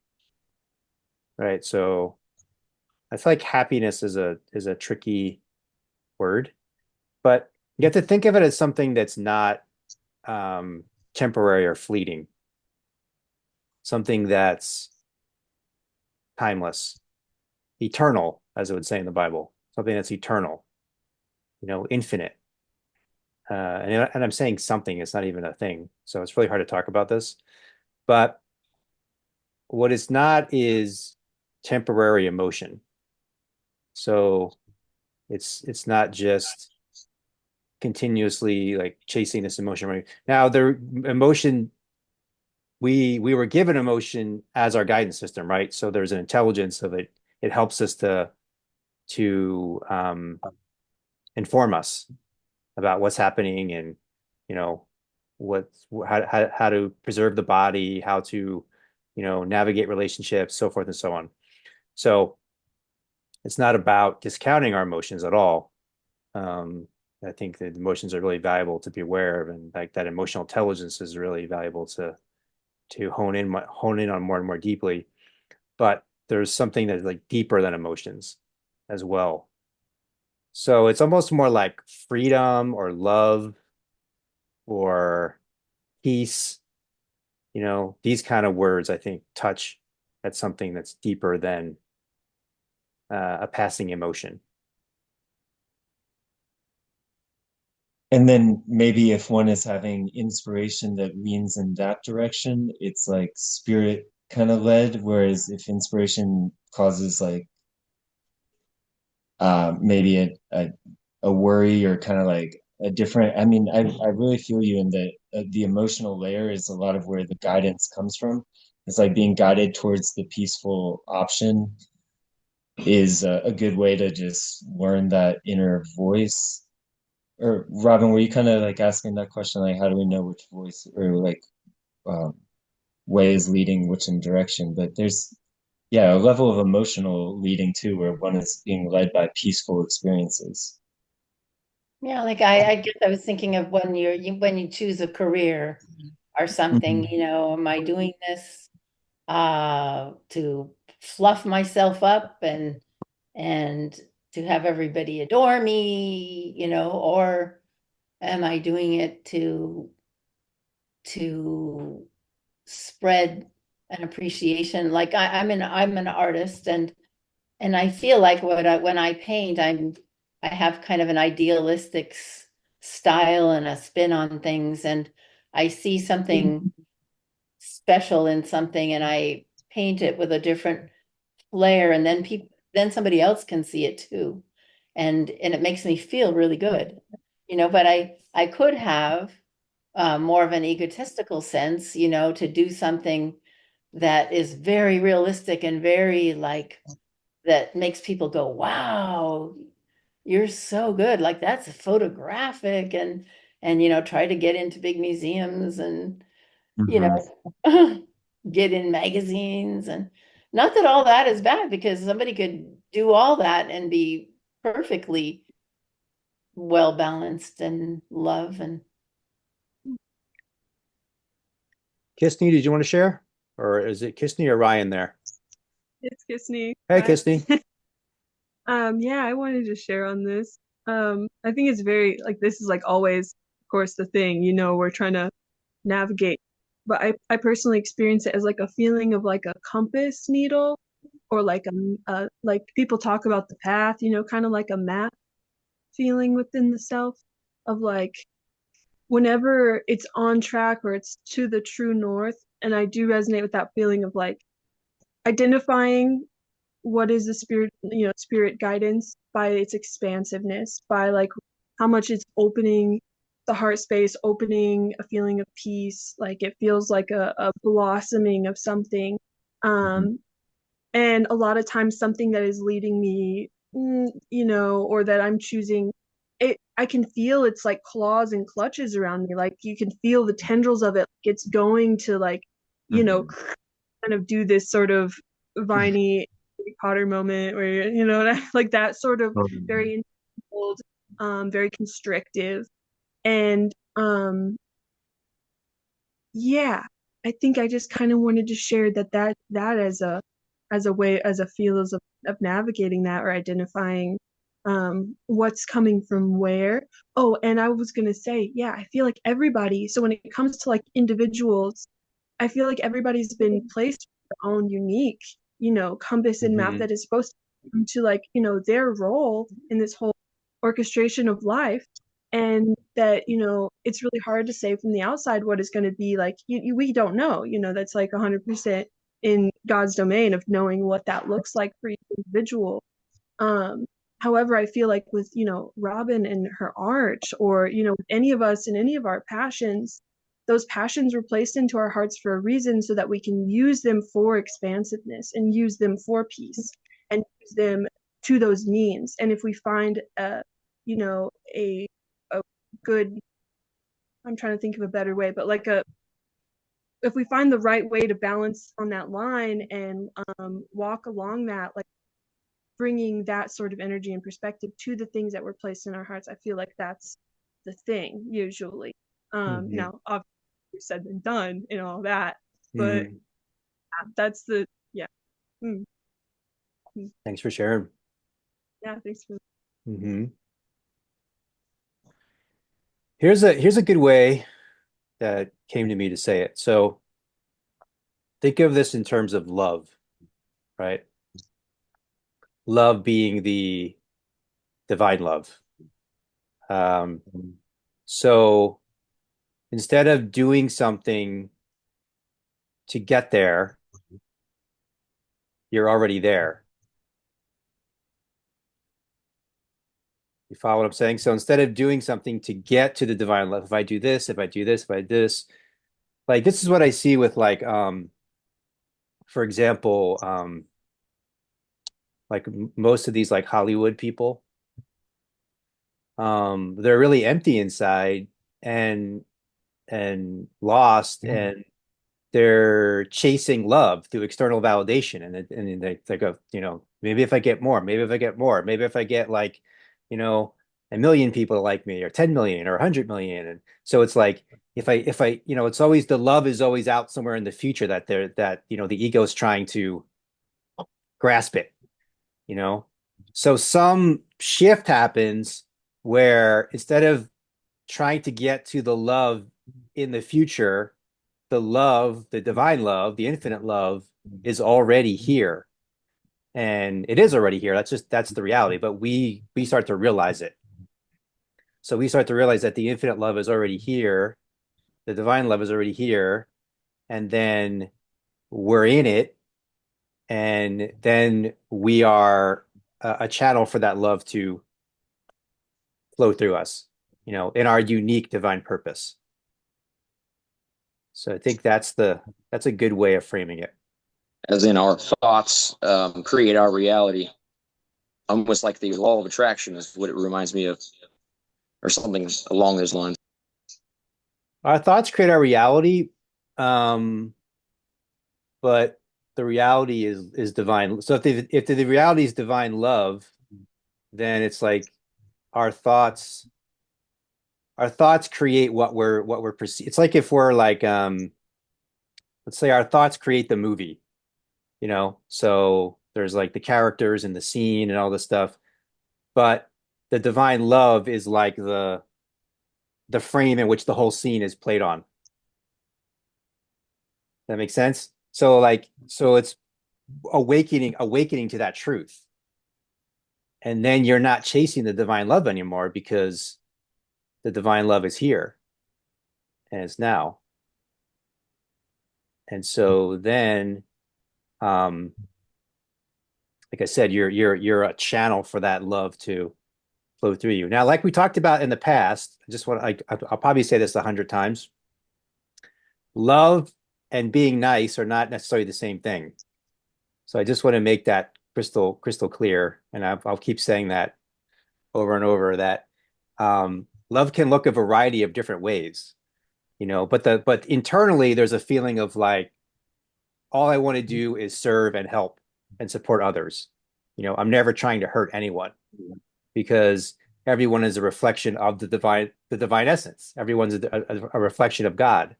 right? So I feel like happiness is a tricky word, but you have to think of it as something that's not temporary or fleeting, something that's timeless, eternal, as it would say in the Bible, something that's eternal, infinite. And I'm saying something, it's not even a thing. So it's really hard to talk about this. But what it's not is temporary emotion. So it's not just continuously like chasing this emotion. Right now, the emotion we were given emotion as our guidance system, right? So there's an intelligence of it. It helps us to inform us about what's happening and you know what how to preserve the body, how to navigate relationships, so forth and so on. So it's not about discounting our emotions at all. Um, I think that emotions are really valuable to be aware of, and like that emotional intelligence is really valuable to hone in on more and more deeply. But there's something that's like deeper than emotions as well. So it's almost more like freedom or love or peace. These kind of words I think touch at something that's deeper than a passing emotion. And then maybe if one is having inspiration that leans in that direction, it's like spirit kind of led. Whereas if inspiration causes like maybe a worry or kind of like a different, I mean, I really feel you in that the emotional layer is a lot of where the guidance comes from. It's like being guided towards the peaceful option is a good way to just learn that inner voice. Or Robin, were you kind of like asking that question, like how do we know which voice or like um, way is leading which in direction? But there's yeah, a level of emotional leading too, where one is being led by peaceful experiences. Yeah, like I guess I was thinking of when you choose a career or something, Mhm. am I doing this to fluff myself up and to have everybody adore me, or am I doing it to spread an appreciation? Like I'm an artist, and I feel like when I paint, I have kind of an idealistic style and a spin on things, and I see something special in something, and I paint it with a different flair, and then somebody else can see it too, and it makes me feel really good, But I could have more of an egotistical sense, to do something that is very realistic and very like that makes people go, wow, you're so good. Like that's photographic and try to get into big museums and you Mhm. know get in magazines and not that all that is bad because somebody could do all that and be perfectly well balanced and love and Kistney, did you want to share? Or is it Kistney or Ryan there? It's Kissney. Hey, Hi. Kistney. Yeah, I wanted to share on this. I think it's very like this is like always, of course, the thing, we're trying to navigate. But I personally experience it as like a feeling of like a compass needle or like like people talk about the path, kind of like a map feeling within the self of like whenever it's on track or it's to the true north. And I do resonate with that feeling of like identifying what is the spirit guidance by its expansiveness, by like how much it's opening the heart space opening, a feeling of peace, like it feels like a blossoming of something. Um, and a lot of times something that is leading me, or that I'm choosing, I can feel it's like claws and clutches around me. Like you can feel the tendrils of it. Like it's going to like, kind of do this sort of viney Harry Potter moment where, like that sort of very bold, very constrictive. And yeah, I think I just kind of wanted to share that as a way, as a feel of navigating that, or identifying what's coming from where. Oh, and I was gonna say, yeah, I feel like everybody, so when it comes to like individuals, I feel like everybody's been placed with their own unique, compass and map that is supposed to come to like, their role in this whole orchestration of life. And that, it's really hard to say from the outside what is going to be like. We don't know, that's like 100% in God's domain of knowing what that looks like for each individual. Um, However, I feel like with, Robin and her art, or, with any of us and any of our passions, those passions were placed into our hearts for a reason so that we can use them for expansiveness and use them for peace and use them to those means. And if we find a good, I'm trying to think of a better way, but like if we find the right way to balance on that line and walk along that, like bringing that sort of energy and perspective to the things that were placed in our hearts, I feel like that's the thing usually. Now, obviously, said and done and all that, but that's the yeah. Mm. Thanks for sharing. Yeah, thanks for. Here's a good way that came to me to say it. So think of this in terms of love, right? Love being the divine love. So instead of doing something to get there, you're already there. You follow what I'm saying? So instead of doing something to get to the divine love, if I do this, if I do this, if I do this, like this is what I see with like for example, like most of these like Hollywood people, they're really empty inside and lost, and they're chasing love through external validation, and they go, maybe if I get more, maybe if I get more, maybe if I get like, you know, a million people to like me, or 10 million, or 100 million. And so it's like, if I, it's always, the love is always out somewhere in the future that the ego is trying to grasp it, you know? So some shift happens where instead of trying to get to the love in the future, the love, the divine love, the infinite love is already here. And it is already here. That's the reality. But we start to realize it. So we start to realize that the infinite love is already here, the divine love is already here, and then we're in it, and then we are a channel for that love to flow through us, in our unique divine purpose. So I think that's a good way of framing it. As in our thoughts create our reality. Almost like the law of attraction is what it reminds me of, or something along those lines. Our thoughts create our reality, but the reality is divine. So if the reality is divine love, then it's like our thoughts create what we're perceiving. It's like if we're like let's say our thoughts create the movie, so there's like the characters and the scene and all this stuff, but the divine love is like the frame in which the whole scene is played on. That makes sense? So it's awakening to that truth. And then you're not chasing the divine love anymore, because the divine love is here and it's now. And so then, like I said, you're a channel for that love to flow through you. Now, like we talked about in the past, I'll probably say this 100 times. Love and being nice are not necessarily the same thing. So I just want to make that crystal clear, and I'll keep saying that over and over, that love can look a variety of different ways, but internally there's a feeling of like, all I want to do is serve and help and support others. I'm never trying to hurt anyone, because everyone is a reflection of the divine essence. Everyone's a reflection of God,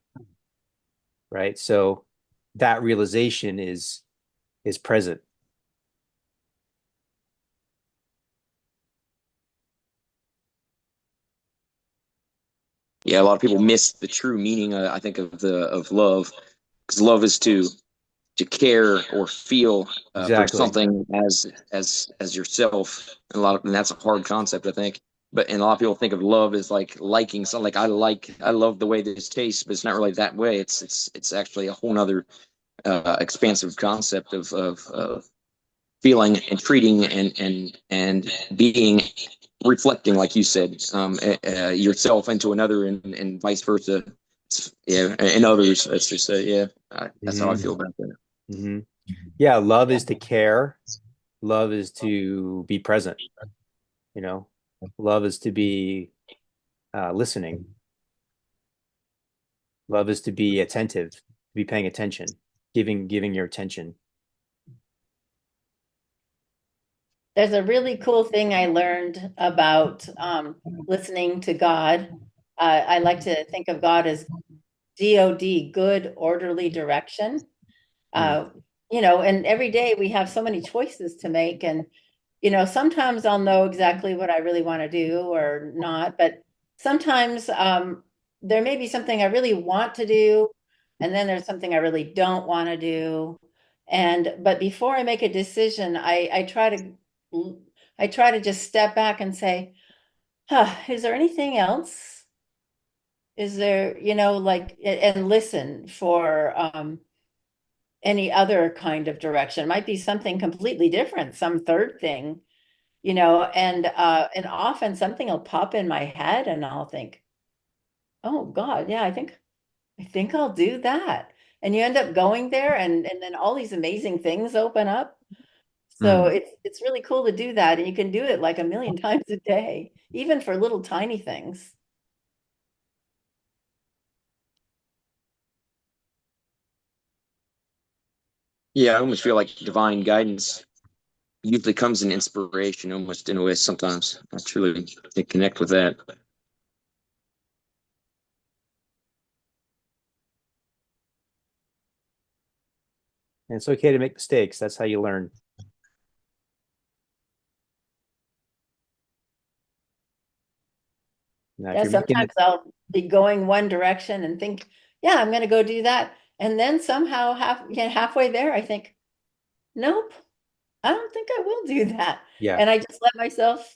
right? So that realization is present. Yeah, a lot of people miss the true meaning, I think, of love, because love is to care or feel for Exactly. something as yourself. And that's a hard concept, I think. And a lot of people think of love as like liking something. Like I love the way this tastes, but it's not really that way. It's actually a whole nother expansive concept of feeling and treating and being, reflecting, like you said, yourself into another, and vice versa. Yeah, and others, let's just say. Yeah, that's how I feel about that. Mm-hmm. Yeah, love is to care. Love is to be present. You know, love is to be listening. Love is to be attentive, to be paying attention, giving your attention. There's a really cool thing I learned about listening to God. I like to think of God as God, good, orderly direction. Mm. Uh, and every day we have so many choices to make. And, sometimes I'll know exactly what I really want to do or not. But sometimes there may be something I really want to do. And then there's something I really don't want to do. But before I make a decision, I try to just step back and say, is there anything else? Is there, and listen for any other kind of direction. It might be something completely different, some third thing, and often something will pop in my head and I'll think, oh God, yeah, I think I'll do that. And you end up going there and then all these amazing things open up. So Mm. it's really cool to do that. And you can do it like a million times a day, even for little tiny things. Yeah, I almost feel like divine guidance usually comes in inspiration, almost in a way. Sometimes I truly can connect with that. And it's okay to make mistakes. That's how you learn. Now, if Yeah, you're making sometimes it, I'll be going one direction and think, yeah, I'm going to go do that. And then somehow halfway there, I think, nope, I don't think I will do that. yeah. And I just let myself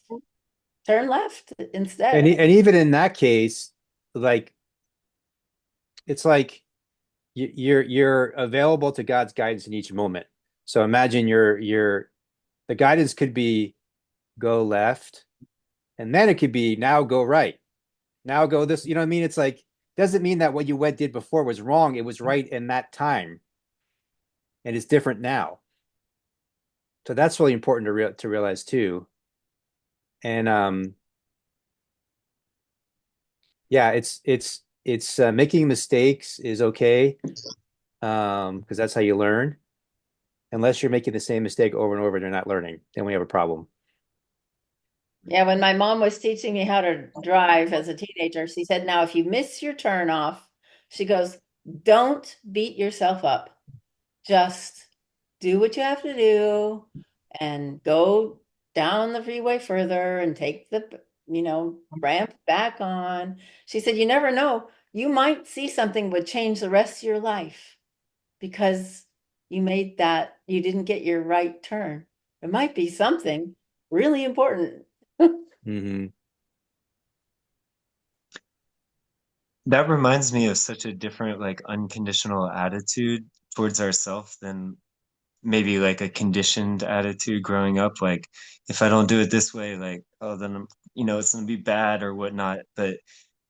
turn left And instead. and even in that case, like, it's like you're available to God's guidance in each moment. So imagine the guidance could be go left, and then it could be now go right. Now go this, you know what I mean? It's like, doesn't mean that what you went did before was wrong. It was right in that time, and it's different now. So that's really important to realize too. And yeah, it's making mistakes is okay, because that's how you learn. Unless you're making the same mistake over and over and you're not learning, then we have a problem. Yeah, when my mom was teaching me how to drive as a teenager, she said, now, if you miss your turn off, she goes, don't beat yourself up. Just do what you have to do and go down the freeway further and take the, ramp back on. She said, you never know. You might see something would change the rest of your life because you didn't get your right turn. It might be something really important. Mm-hmm. That reminds me of such a different, like, unconditional attitude towards ourselves than maybe like a conditioned attitude growing up. Like, if I don't do it this way, like, oh, then it's going to be bad or whatnot. But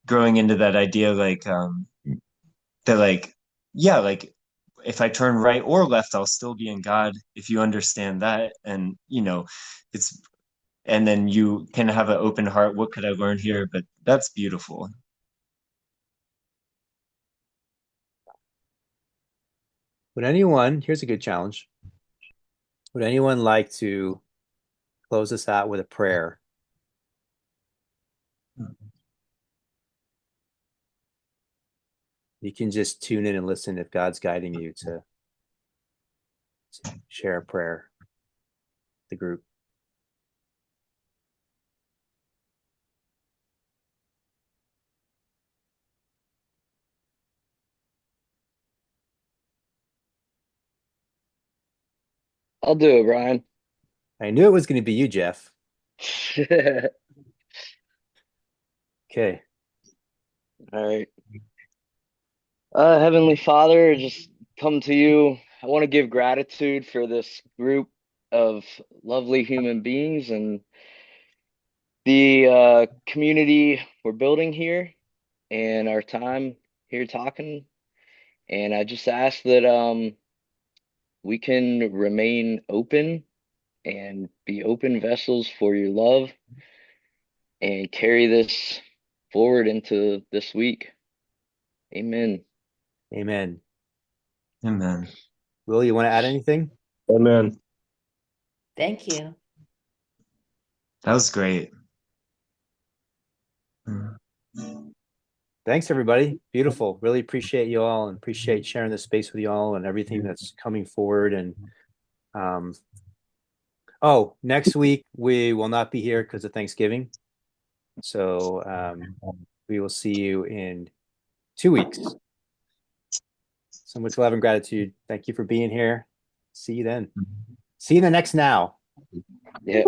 growing into that idea, like, that, like, yeah, like if I turn right or left, I'll still be in God if you understand that. And, it's, and then you can have an open heart. What could I learn here? But that's beautiful. Here's a good challenge. Would anyone like to close us out with a prayer? You can just tune in and listen if God's guiding you to share a prayer with the group. I'll do it, Brian. I knew it was going to be you, Jeff. Okay. All right. Heavenly Father, just come to you. I want to give gratitude for this group of lovely human beings and the community we're building here and our time here talking. And I just ask that we can remain open and be open vessels for your love and carry this forward into this week. Amen. Amen. Amen. Will, you want to add anything? Amen. Thank you. That was great. Thanks, everybody. Beautiful. Really appreciate you all and appreciate sharing this space with you all and everything that's coming forward. And next week we will not be here because of Thanksgiving. So we will see you in 2 weeks. So much love and gratitude. Thank you for being here. See you then. See you in the next now. Yeah.